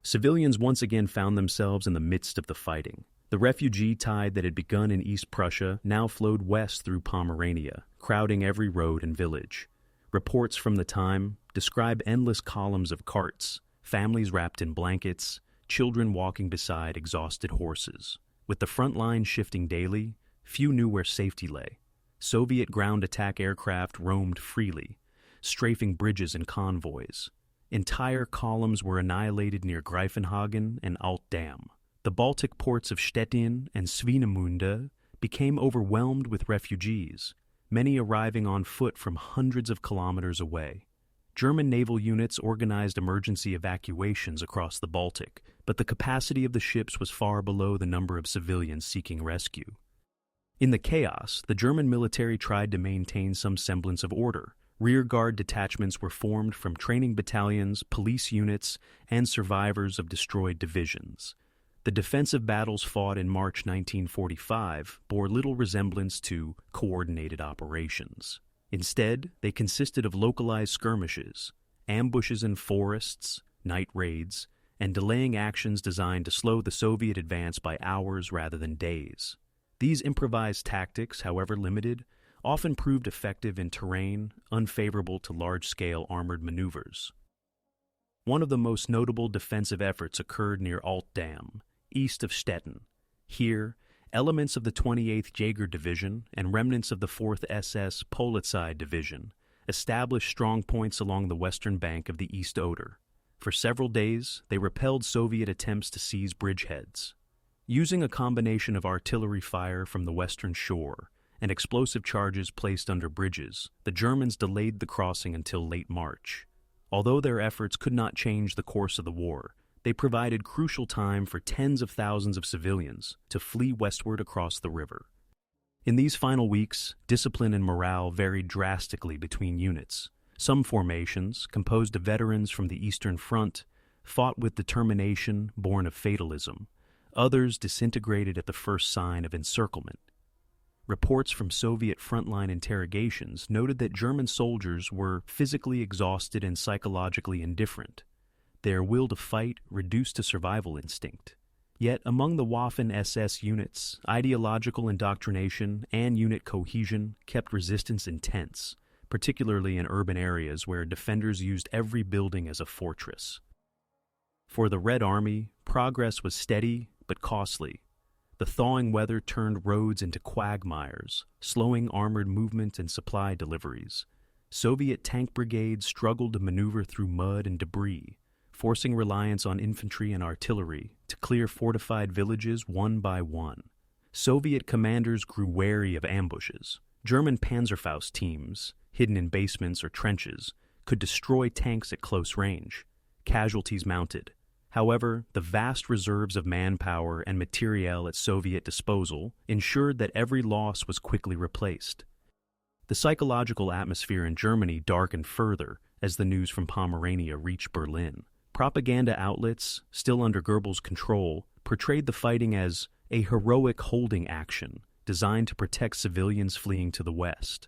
Civilians once again found themselves in the midst of the fighting. The refugee tide that had begun in East Prussia now flowed west through Pomerania, crowding every road and village. Reports from the time describe endless columns of carts, families wrapped in blankets, children walking beside exhausted horses. With the front line shifting daily, few knew where safety lay. Soviet ground attack aircraft roamed freely, strafing bridges and convoys. Entire columns were annihilated near Greifenhagen and Alt Dam. The Baltic ports of Stettin and Swinemünde became overwhelmed with refugees, many arriving on foot from hundreds of kilometers away. German naval units organized emergency evacuations across the Baltic, but the capacity of the ships was far below the number of civilians seeking rescue. In the chaos, the German military tried to maintain some semblance of order. Rearguard detachments were formed from training battalions, police units, and survivors of destroyed divisions. The defensive battles fought in March 1945 bore little resemblance to coordinated operations. Instead, they consisted of localized skirmishes, ambushes in forests, night raids, and delaying actions designed to slow the Soviet advance by hours rather than days. These improvised tactics, however limited, often proved effective in terrain unfavorable to large-scale armored maneuvers. One of the most notable defensive efforts occurred near Alt Dam, east of Stettin. Here, elements of the 28th Jaeger Division and remnants of the 4th SS Polizei Division established strong points along the western bank of the East Oder. For several days, they repelled Soviet attempts to seize bridgeheads. Using a combination of artillery fire from the western shore and explosive charges placed under bridges, the Germans delayed the crossing until late March. Although their efforts could not change the course of the war, they provided crucial time for tens of thousands of civilians to flee westward across the river. In these final weeks, discipline and morale varied drastically between units. Some formations, composed of veterans from the Eastern Front, fought with determination born of fatalism. Others disintegrated at the first sign of encirclement. Reports from Soviet frontline interrogations noted that German soldiers were physically exhausted and psychologically indifferent, their will to fight reduced to survival instinct. Yet among the Waffen-SS units, ideological indoctrination and unit cohesion kept resistance intense, particularly in urban areas where defenders used every building as a fortress. For the Red Army, progress was steady but costly. The thawing weather turned roads into quagmires, slowing armored movement and supply deliveries. Soviet tank brigades struggled to maneuver through mud and debris, forcing reliance on infantry and artillery to clear fortified villages one by one. Soviet commanders grew wary of ambushes. German Panzerfaust teams, hidden in basements or trenches, could destroy tanks at close range. Casualties mounted. However, the vast reserves of manpower and materiel at Soviet disposal ensured that every loss was quickly replaced. The psychological atmosphere in Germany darkened further as the news from Pomerania reached Berlin. Propaganda outlets, still under Goebbels' control, portrayed the fighting as a heroic holding action designed to protect civilians fleeing to the west.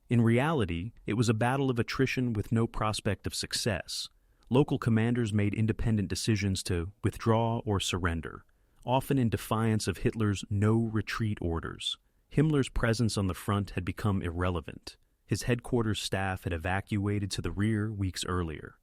In reality, it was a battle of attrition with no prospect of success. Local commanders made independent decisions to withdraw or surrender, often in defiance of Hitler's no-retreat orders. Himmler's presence on the front had become irrelevant. His headquarters staff had evacuated to the rear weeks earlier.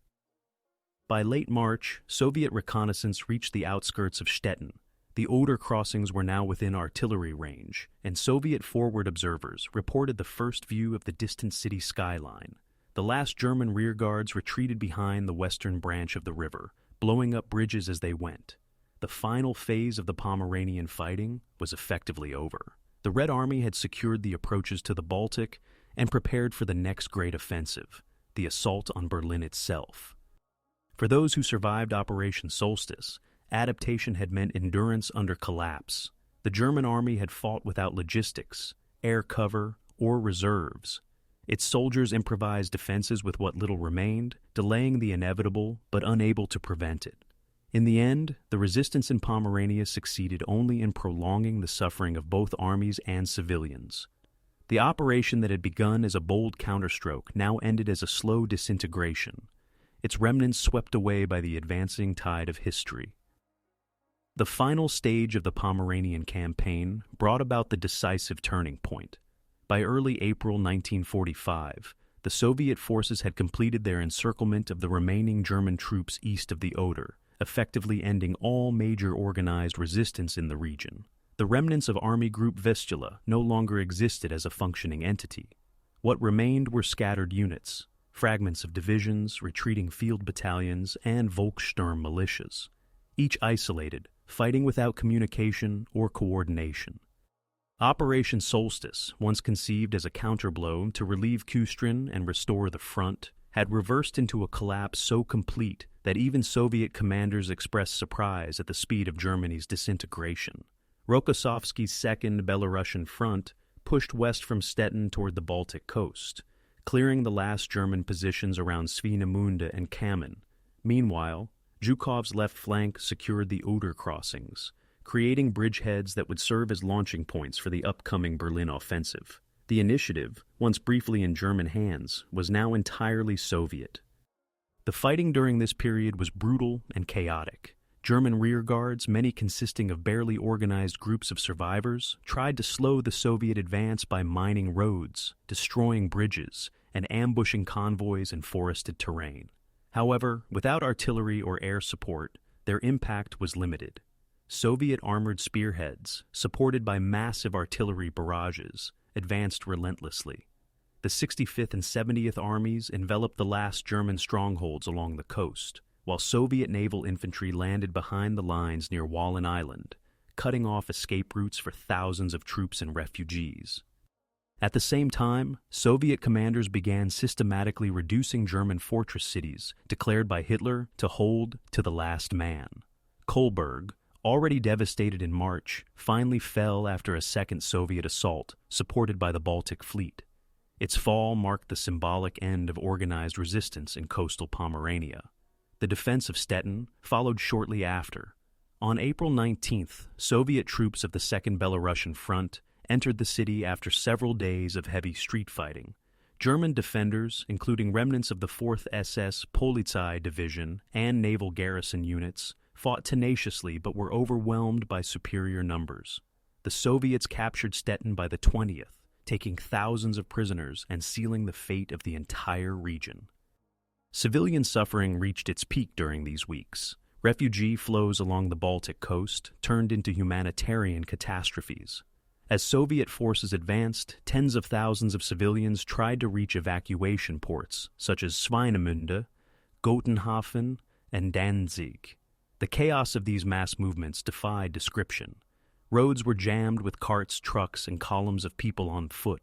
By late March, Soviet reconnaissance reached the outskirts of Stettin. The Oder crossings were now within artillery range, and Soviet forward observers reported the first view of the distant city skyline. The last German rearguards retreated behind the western branch of the river, blowing up bridges as they went. The final phase of the Pomeranian fighting was effectively over. The Red Army had secured the approaches to the Baltic and prepared for the next great offensive, the assault on Berlin itself. For those who survived Operation Solstice, adaptation had meant endurance under collapse. The German army had fought without logistics, air cover, or reserves. Its soldiers improvised defenses with what little remained, delaying the inevitable but unable to prevent it. In the end, the resistance in Pomerania succeeded only in prolonging the suffering of both armies and civilians. The operation that had begun as a bold counterstroke now ended as a slow disintegration, its remnants swept away by the advancing tide of history. The final stage of the Pomeranian campaign brought about the decisive turning point. By early April 1945, the Soviet forces had completed their encirclement of the remaining German troops east of the Oder, effectively ending all major organized resistance in the region. The remnants of Army Group Vistula no longer existed as a functioning entity. What remained were scattered units, fragments of divisions, retreating field battalions, and Volkssturm militias, each isolated, fighting without communication or coordination. Operation Solstice, once conceived as a counterblow to relieve Kustrin and restore the front, had reversed into a collapse so complete that even Soviet commanders expressed surprise at the speed of Germany's disintegration. Rokossovsky's Second Belarusian Front pushed west from Stettin toward the Baltic coast, clearing the last German positions around Svinemunde and Kamen. Meanwhile, Zhukov's left flank secured the Oder crossings, creating bridgeheads that would serve as launching points for the upcoming Berlin offensive. The initiative, once briefly in German hands, was now entirely Soviet. The fighting during this period was brutal and chaotic. German rearguards, many consisting of barely organized groups of survivors, tried to slow the Soviet advance by mining roads, destroying bridges, and ambushing convoys in forested terrain. However, without artillery or air support, their impact was limited. Soviet armored spearheads, supported by massive artillery barrages, advanced relentlessly. The 65th and 70th Armies enveloped the last German strongholds along the coast, while Soviet naval infantry landed behind the lines near Wallen Island, cutting off escape routes for thousands of troops and refugees. At the same time, Soviet commanders began systematically reducing German fortress cities declared by Hitler to hold to the last man. Kolberg, already devastated in March, finally fell after a second Soviet assault, supported by the Baltic Fleet. Its fall marked the symbolic end of organized resistance in coastal Pomerania. The defense of Stettin followed shortly after. On April 19th, Soviet troops of the Second Belarusian Front entered the city after several days of heavy street fighting. German defenders, including remnants of the 4th SS Polizei Division and naval garrison units, fought tenaciously but were overwhelmed by superior numbers. The Soviets captured Stettin by the 20th, taking thousands of prisoners and sealing the fate of the entire region. Civilian suffering reached its peak during these weeks. Refugee flows along the Baltic coast turned into humanitarian catastrophes. As Soviet forces advanced, tens of thousands of civilians tried to reach evacuation ports such as Svinemunde, Gotenhafen, and Danzig. The chaos of these mass movements defied description. Roads were jammed with carts, trucks, and columns of people on foot.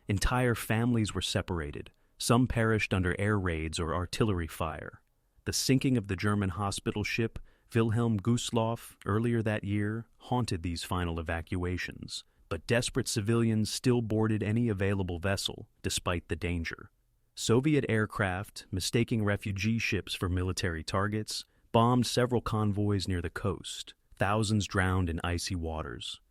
Entire families were separated. Some perished under air raids or artillery fire. The sinking of the German hospital ship Wilhelm Gustloff earlier that year haunted these final evacuations, but desperate civilians still boarded any available vessel despite the danger. Soviet aircraft, mistaking refugee ships for military targets, bombed several convoys near the coast. Thousands drowned in icy waters.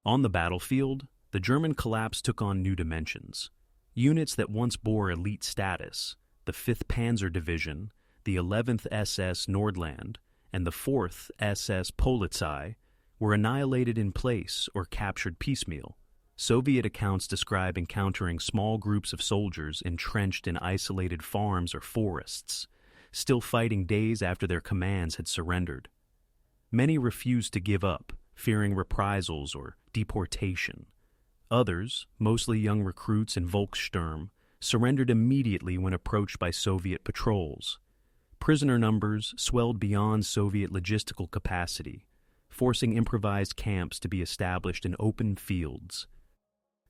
On the battlefield, the German collapse took on new dimensions. Units that once bore elite status, the 5th Panzer Division, the 11th SS Nordland, and the 4th SS Polizei, were annihilated in place or captured piecemeal. Soviet accounts describe encountering small groups of soldiers entrenched in isolated farms or forests, still fighting days after their commands had surrendered. Many refused to give up, fearing reprisals or deportation. Others, mostly young recruits in Volkssturm, surrendered immediately when approached by Soviet patrols. Prisoner numbers swelled beyond Soviet logistical capacity, forcing improvised camps to be established in open fields.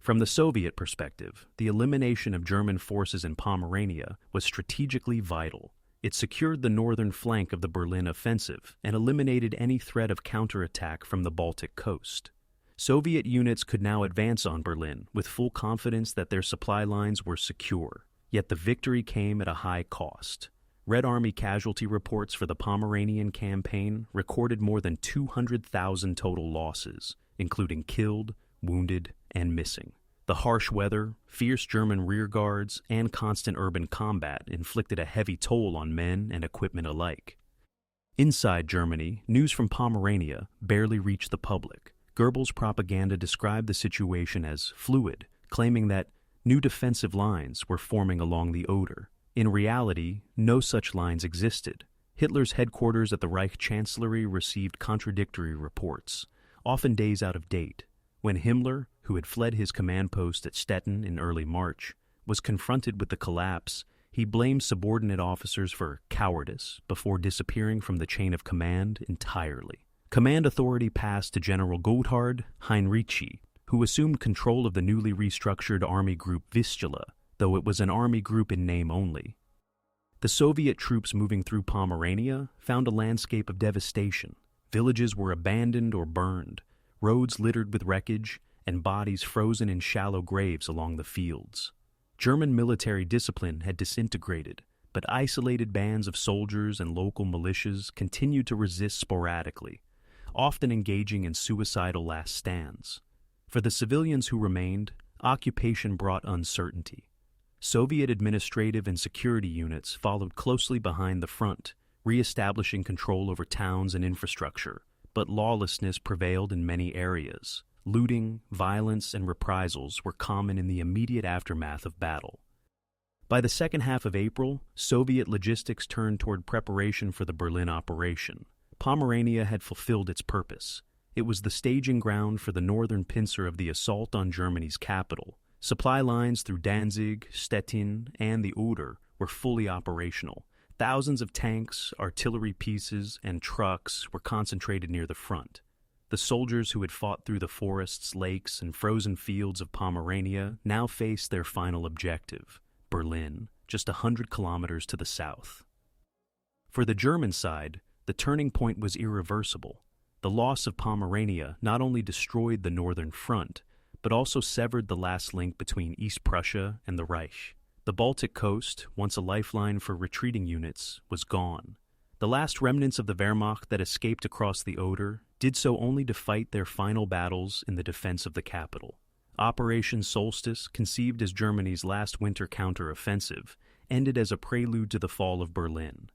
From the Soviet perspective, the elimination of German forces in Pomerania was strategically vital. It secured the northern flank of the Berlin offensive and eliminated any threat of counterattack from the Baltic coast. Soviet units could now advance on Berlin with full confidence that their supply lines were secure. Yet the victory came at a high cost. Red Army casualty reports for the Pomeranian campaign recorded more than 200,000 total losses, including killed, wounded, and missing. The harsh weather, fierce German rearguards, and constant urban combat inflicted a heavy toll on men and equipment alike. Inside Germany, news from Pomerania barely reached the public. Goebbels' propaganda described the situation as fluid, claiming that new defensive lines were forming along the Oder. In reality, no such lines existed. Hitler's headquarters at the Reich Chancellery received contradictory reports, often days out of date. When Himmler, who had fled his command post at Stettin in early March, was confronted with the collapse, he blamed subordinate officers for cowardice before disappearing from the chain of command entirely. Command authority passed to General Gotthard Heinrici, who assumed control of the newly restructured Army Group Vistula, though it was an army group in name only. The Soviet troops moving through Pomerania found a landscape of devastation. Villages were abandoned or burned, roads littered with wreckage, and bodies frozen in shallow graves along the fields. German military discipline had disintegrated, but isolated bands of soldiers and local militias continued to resist sporadically, often engaging in suicidal last stands. For the civilians who remained, occupation brought uncertainty. Soviet administrative and security units followed closely behind the front, re-establishing control over towns and infrastructure, but lawlessness prevailed in many areas. Looting, violence, and reprisals were common in the immediate aftermath of battle. By the second half of April, Soviet logistics turned toward preparation for the Berlin operation. Pomerania had fulfilled its purpose. It was the staging ground for the northern pincer of the assault on Germany's capital. Supply lines through Danzig, Stettin, and the Oder were fully operational. Thousands of tanks, artillery pieces, and trucks were concentrated near the front. The soldiers who had fought through the forests, lakes, and frozen fields of Pomerania now faced their final objective, Berlin, just 100 kilometers to the south. For the German side, the turning point was irreversible. The loss of Pomerania not only destroyed the northern front, but also severed the last link between East Prussia and the Reich. The Baltic coast, once a lifeline for retreating units, was gone. The last remnants of the Wehrmacht that escaped across the Oder did so only to fight their final battles in the defense of the capital. Operation Solstice, conceived as Germany's last winter counteroffensive, ended as a prelude to the fall of Berlin,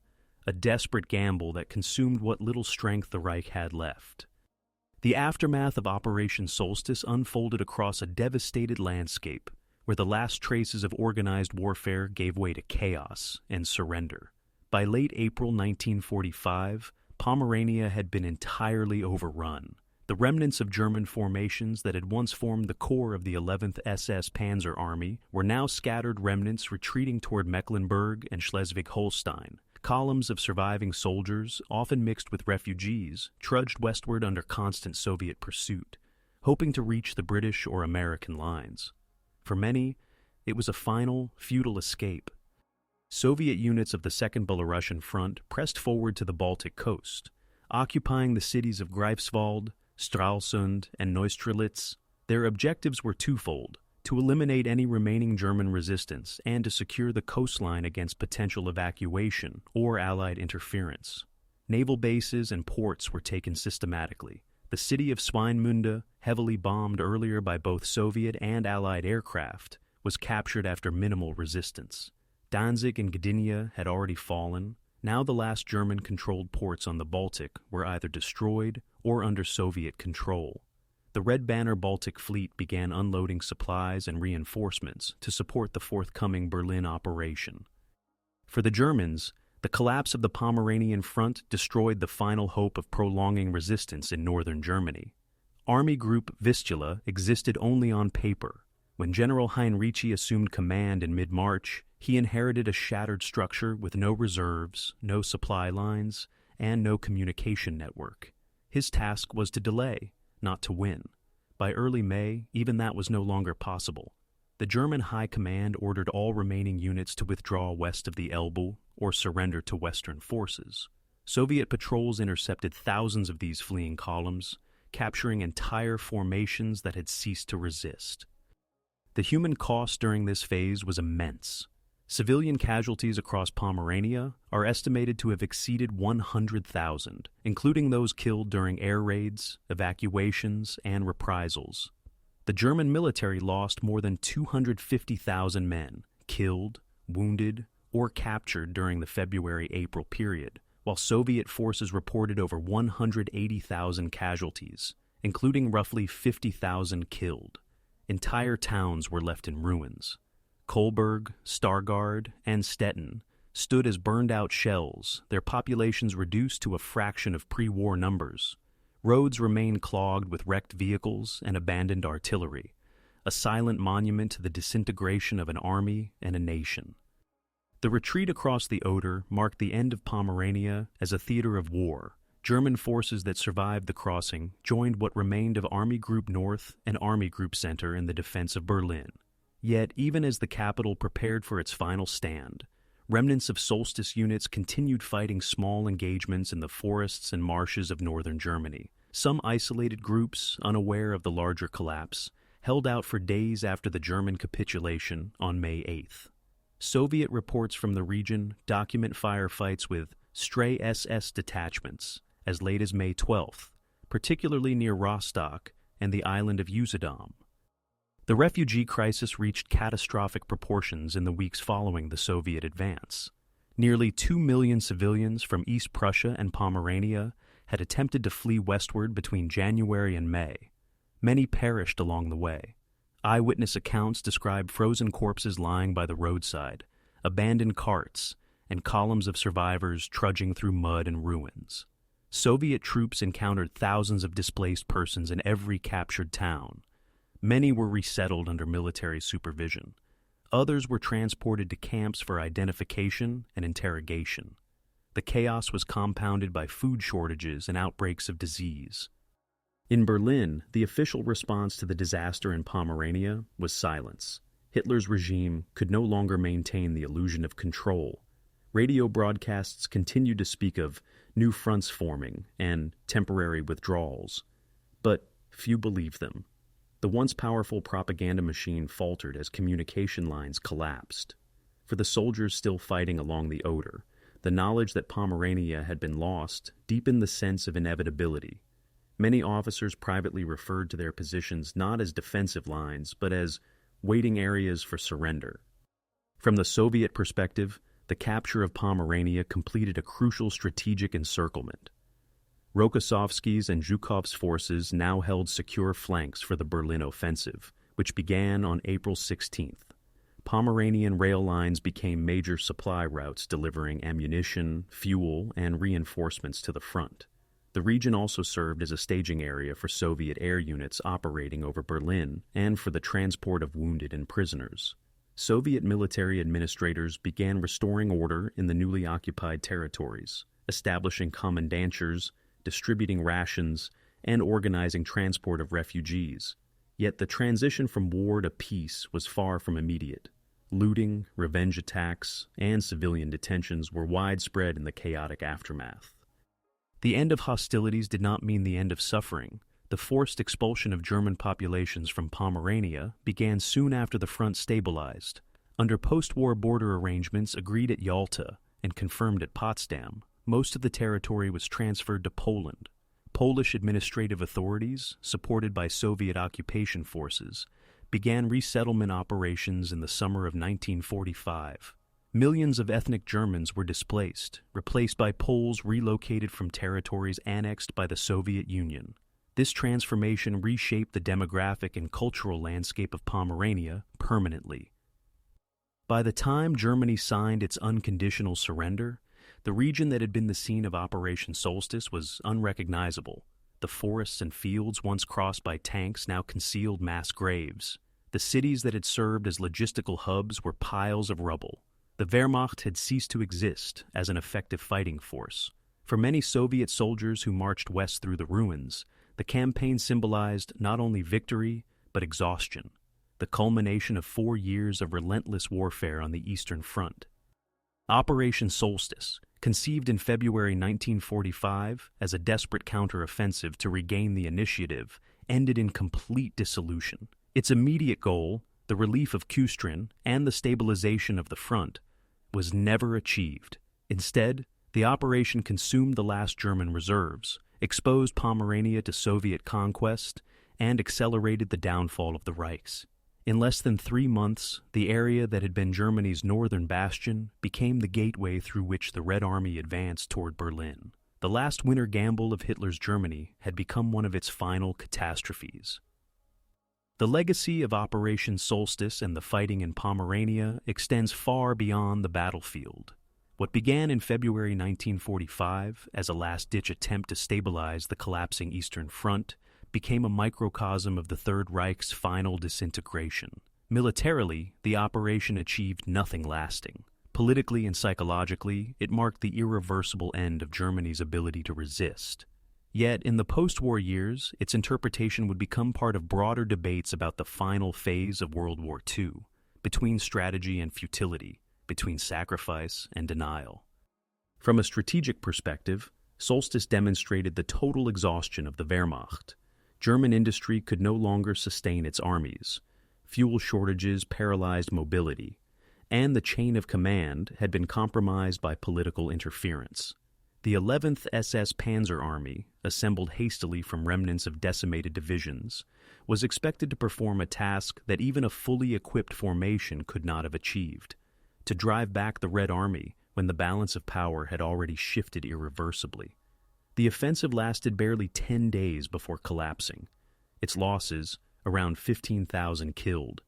a desperate gamble that consumed what little strength the Reich had left. The aftermath of Operation Solstice unfolded across a devastated landscape, where the last traces of organized warfare gave way to chaos and surrender. By late April 1945, Pomerania had been entirely overrun. The remnants of German formations that had once formed the core of the 11th SS Panzer Army were now scattered remnants retreating toward Mecklenburg and Schleswig-Holstein, columns of surviving soldiers, often mixed with refugees, trudged westward under constant Soviet pursuit, hoping to reach the British or American lines. For many, it was a final, futile escape. Soviet units of the Second Belarusian Front pressed forward to the Baltic coast, occupying the cities of Greifswald, Stralsund, and Neustrelitz. Their objectives were twofold: to eliminate any remaining German resistance and to secure the coastline against potential evacuation or Allied interference. Naval bases and ports were taken systematically. The city of Swinemünde, heavily bombed earlier by both Soviet and Allied aircraft, was captured after minimal resistance. Danzig and Gdynia had already fallen. Now the last German-controlled ports on the Baltic were either destroyed or under Soviet control. The Red Banner Baltic Fleet began unloading supplies and reinforcements to support the forthcoming Berlin operation. For the Germans, the collapse of the Pomeranian front destroyed the final hope of prolonging resistance in northern Germany. Army Group Vistula existed only on paper. When General Heinrici assumed command in mid-March, he inherited a shattered structure with no reserves, no supply lines, and no communication network. His task was to delay, not to win. By early May, even that was no longer possible. The German High Command ordered all remaining units to withdraw west of the Elbe or surrender to Western forces. Soviet patrols intercepted thousands of these fleeing columns, capturing entire formations that had ceased to resist. The human cost during this phase was immense. Civilian casualties across Pomerania are estimated to have exceeded 100,000, including those killed during air raids, evacuations, and reprisals. The German military lost more than 250,000 men, killed, wounded, or captured during the February-April period, while Soviet forces reported over 180,000 casualties, including roughly 50,000 killed. Entire towns were left in ruins. Kolberg, Stargard, and Stettin stood as burned-out shells, their populations reduced to a fraction of pre-war numbers. Roads remained clogged with wrecked vehicles and abandoned artillery, a silent monument to the disintegration of an army and a nation. The retreat across the Oder marked the end of Pomerania as a theater of war. German forces that survived the crossing joined what remained of Army Group North and Army Group Center in the defense of Berlin. Yet, even as the capital prepared for its final stand, remnants of Solstice units continued fighting small engagements in the forests and marshes of northern Germany. Some isolated groups, unaware of the larger collapse, held out for days after the German capitulation on May 8th. Soviet reports from the region document firefights with stray SS detachments as late as May 12th, particularly near Rostock and the island of Usedom. The refugee crisis reached catastrophic proportions in the weeks following the Soviet advance. Nearly 2 million civilians from East Prussia and Pomerania had attempted to flee westward between January and May. Many perished along the way. Eyewitness accounts describe frozen corpses lying by the roadside, abandoned carts, and columns of survivors trudging through mud and ruins. Soviet troops encountered thousands of displaced persons in every captured town. Many were resettled under military supervision. Others were transported to camps for identification and interrogation. The chaos was compounded by food shortages and outbreaks of disease. In Berlin, the official response to the disaster in Pomerania was silence. Hitler's regime could no longer maintain the illusion of control. Radio broadcasts continued to speak of new fronts forming and temporary withdrawals, but few believed them. The once powerful propaganda machine faltered as communication lines collapsed. For the soldiers still fighting along the Oder, the knowledge that Pomerania had been lost deepened the sense of inevitability. Many officers privately referred to their positions not as defensive lines, but as waiting areas for surrender. From the Soviet perspective, the capture of Pomerania completed a crucial strategic encirclement. Rokossovsky's and Zhukov's forces now held secure flanks for the Berlin offensive, which began on April 16th. Pomeranian rail lines became major supply routes delivering ammunition, fuel, and reinforcements to the front. The region also served as a staging area for Soviet air units operating over Berlin and for the transport of wounded and prisoners. Soviet military administrators began restoring order in the newly occupied territories, establishing commandantures, distributing rations, and organizing transport of refugees. Yet the transition from war to peace was far from immediate. Looting, revenge attacks, and civilian detentions were widespread in the chaotic aftermath. The end of hostilities did not mean the end of suffering. The forced expulsion of German populations from Pomerania began soon after the front stabilized. Under post-war border arrangements agreed at Yalta and confirmed at Potsdam, most of the territory was transferred to Poland. Polish administrative authorities, supported by Soviet occupation forces, began resettlement operations in the summer of 1945. Millions of ethnic Germans were displaced, replaced by Poles relocated from territories annexed by the Soviet Union. This transformation reshaped the demographic and cultural landscape of Pomerania permanently. By the time Germany signed its unconditional surrender, the region that had been the scene of Operation Solstice was unrecognizable. The forests and fields once crossed by tanks now concealed mass graves. The cities that had served as logistical hubs were piles of rubble. The Wehrmacht had ceased to exist as an effective fighting force. For many Soviet soldiers who marched west through the ruins, the campaign symbolized not only victory, but exhaustion, the culmination of 4 years of relentless warfare on the Eastern Front. Operation Solstice, conceived in February 1945 as a desperate counteroffensive to regain the initiative, ended in complete dissolution. Its immediate goal, the relief of Kustrin and the stabilization of the front, was never achieved. Instead, the operation consumed the last German reserves, exposed Pomerania to Soviet conquest, and accelerated the downfall of the Reichs. In less than 3 months, the area that had been Germany's northern bastion became the gateway through which the Red Army advanced toward Berlin. The last winter gamble of Hitler's Germany had become one of its final catastrophes. The legacy of Operation Solstice and the fighting in Pomerania extends far beyond the battlefield. What began in February 1945 as a last-ditch attempt to stabilize the collapsing Eastern Front became a microcosm of the Third Reich's final disintegration. Militarily, the operation achieved nothing lasting. Politically and psychologically, it marked the irreversible end of Germany's ability to resist. Yet, in the post-war years, its interpretation would become part of broader debates about the final phase of World War II, between strategy and futility, between sacrifice and denial. From a strategic perspective, Solstice demonstrated the total exhaustion of the Wehrmacht. German industry could no longer sustain its armies. Fuel shortages paralyzed mobility, and the chain of command had been compromised by political interference. The 11th SS Panzer Army, assembled hastily from remnants of decimated divisions, was expected to perform a task that even a fully equipped formation could not have achieved: to drive back the Red Army when the balance of power had already shifted irreversibly. The offensive lasted barely 10 days before collapsing. Its losses, around 15,000 killed,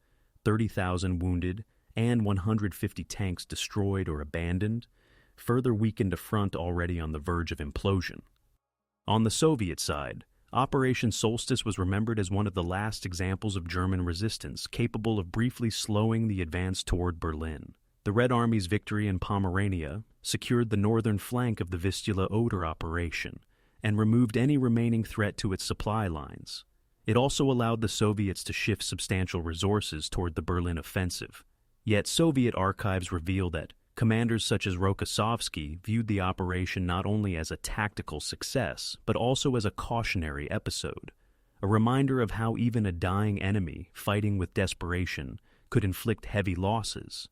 30,000 wounded, and 150 tanks destroyed or abandoned, further weakened a front already on the verge of implosion. On the Soviet side, Operation Solstice was remembered as one of the last examples of German resistance capable of briefly slowing the advance toward Berlin. The Red Army's victory in Pomerania secured the northern flank of the Vistula-Oder operation and removed any remaining threat to its supply lines. It also allowed the Soviets to shift substantial resources toward the Berlin offensive. Yet Soviet archives reveal that commanders such as Rokossovsky viewed the operation not only as a tactical success, but also as a cautionary episode, a reminder of how even a dying enemy fighting with desperation could inflict heavy losses.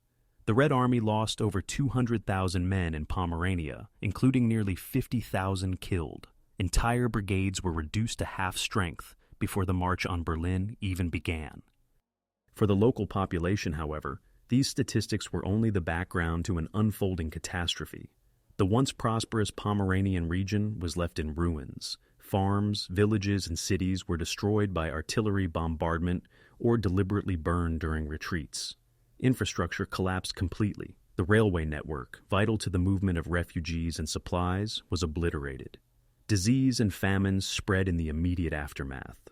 The Red Army lost over 200,000 men in Pomerania, including nearly 50,000 killed. Entire brigades were reduced to half strength before the march on Berlin even began. For the local population, however, these statistics were only the background to an unfolding catastrophe. The once prosperous Pomeranian region was left in ruins. Farms, villages, and cities were destroyed by artillery bombardment or deliberately burned during retreats. Infrastructure collapsed completely. The railway network, vital to the movement of refugees and supplies, was obliterated. Disease and famines spread in the immediate aftermath.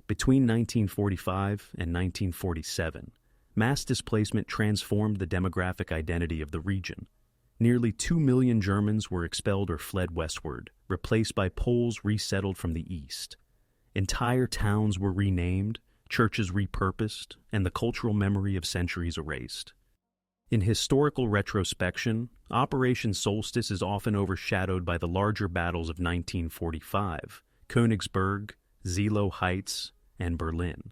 Between 1945 and 1947, Mass displacement transformed the demographic identity of the region. Nearly 2 million Germans were expelled or fled westward, replaced by Poles resettled from the east. Entire towns were renamed, churches repurposed, and the cultural memory of centuries erased. In historical retrospection, Operation Solstice is often overshadowed by the larger battles of 1945, Königsberg, Zelo Heights, and Berlin.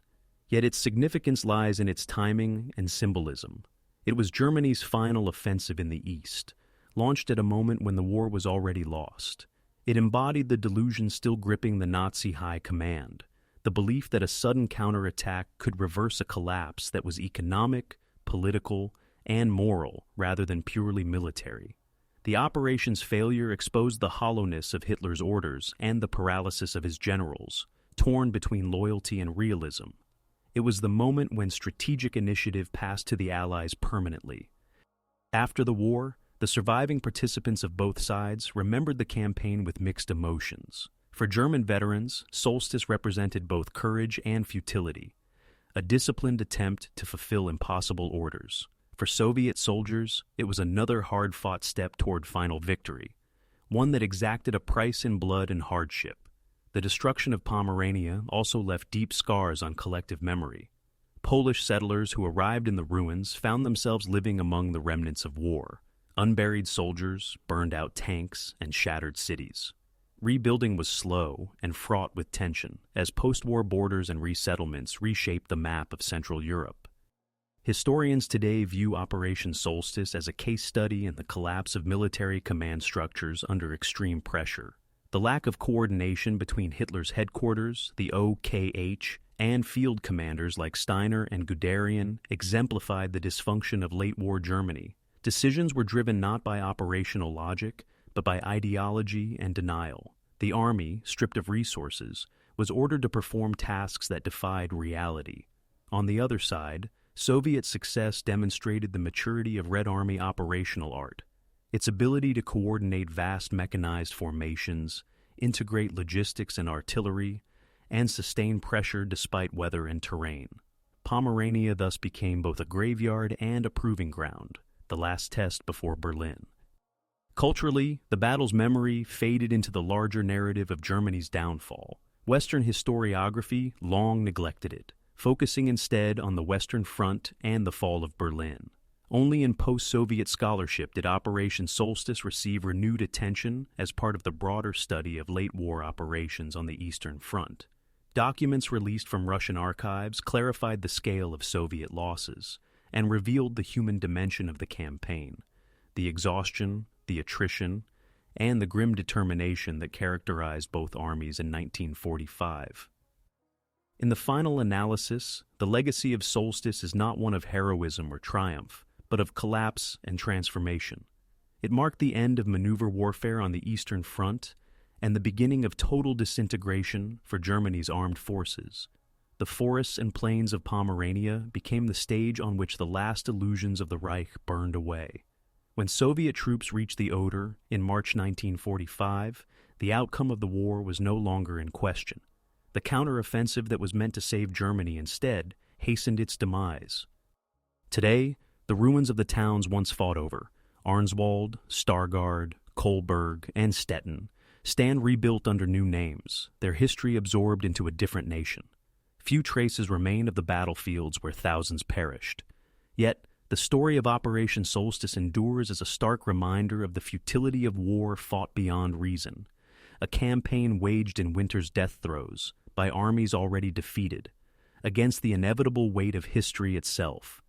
Yet its significance lies in its timing and symbolism. It was Germany's final offensive in the East, launched at a moment when the war was already lost. It embodied the delusion still gripping the Nazi high command, the belief that a sudden counterattack could reverse a collapse that was economic, political, and moral rather than purely military. The operation's failure exposed the hollowness of Hitler's orders and the paralysis of his generals, torn between loyalty and realism. It was the moment when strategic initiative passed to the Allies permanently. After the war, the surviving participants of both sides remembered the campaign with mixed emotions. For German veterans, Solstice represented both courage and futility, a disciplined attempt to fulfill impossible orders. For Soviet soldiers, it was another hard-fought step toward final victory, one that exacted a price in blood and hardship. The destruction of Pomerania also left deep scars on collective memory. Polish settlers who arrived in the ruins found themselves living among the remnants of war, unburied soldiers, burned-out tanks, and shattered cities. Rebuilding was slow and fraught with tension as post-war borders and resettlements reshaped the map of Central Europe. Historians today view Operation Solstice as a case study in the collapse of military command structures under extreme pressure. The lack of coordination between Hitler's headquarters, the OKH, and field commanders like Steiner and Guderian exemplified the dysfunction of late-war Germany. Decisions were driven not by operational logic, but by ideology and denial. The army, stripped of resources, was ordered to perform tasks that defied reality. On the other side, Soviet success demonstrated the maturity of Red Army operational art, its ability to coordinate vast mechanized formations, integrate logistics and artillery, and sustain pressure despite weather and terrain. Pomerania thus became both a graveyard and a proving ground, the last test before Berlin. Culturally, the battle's memory faded into the larger narrative of Germany's downfall. Western historiography long neglected it, focusing instead on the Western Front and the fall of Berlin. Only in post-Soviet scholarship did Operation Solstice receive renewed attention as part of the broader study of late-war operations on the Eastern Front. Documents released from Russian archives clarified the scale of Soviet losses and revealed the human dimension of the campaign, the exhaustion, the attrition, and the grim determination that characterized both armies in 1945. In the final analysis, the legacy of Solstice is not one of heroism or triumph, but of collapse and transformation. It marked the end of maneuver warfare on the Eastern Front and the beginning of total disintegration for Germany's armed forces. The forests and plains of Pomerania became the stage on which the last illusions of the Reich burned away. When Soviet troops reached the Oder in March 1945, the outcome of the war was no longer in question. The counteroffensive that was meant to save Germany instead hastened its demise. Today, the ruins of the towns once fought over, Arnswald, Stargard, Kohlberg, and Stettin, stand rebuilt under new names, their history absorbed into a different nation. Few traces remain of the battlefields where thousands perished. Yet, the story of Operation Solstice endures as a stark reminder of the futility of war fought beyond reason, a campaign waged in winter's death throes by armies already defeated, against the inevitable weight of history itself.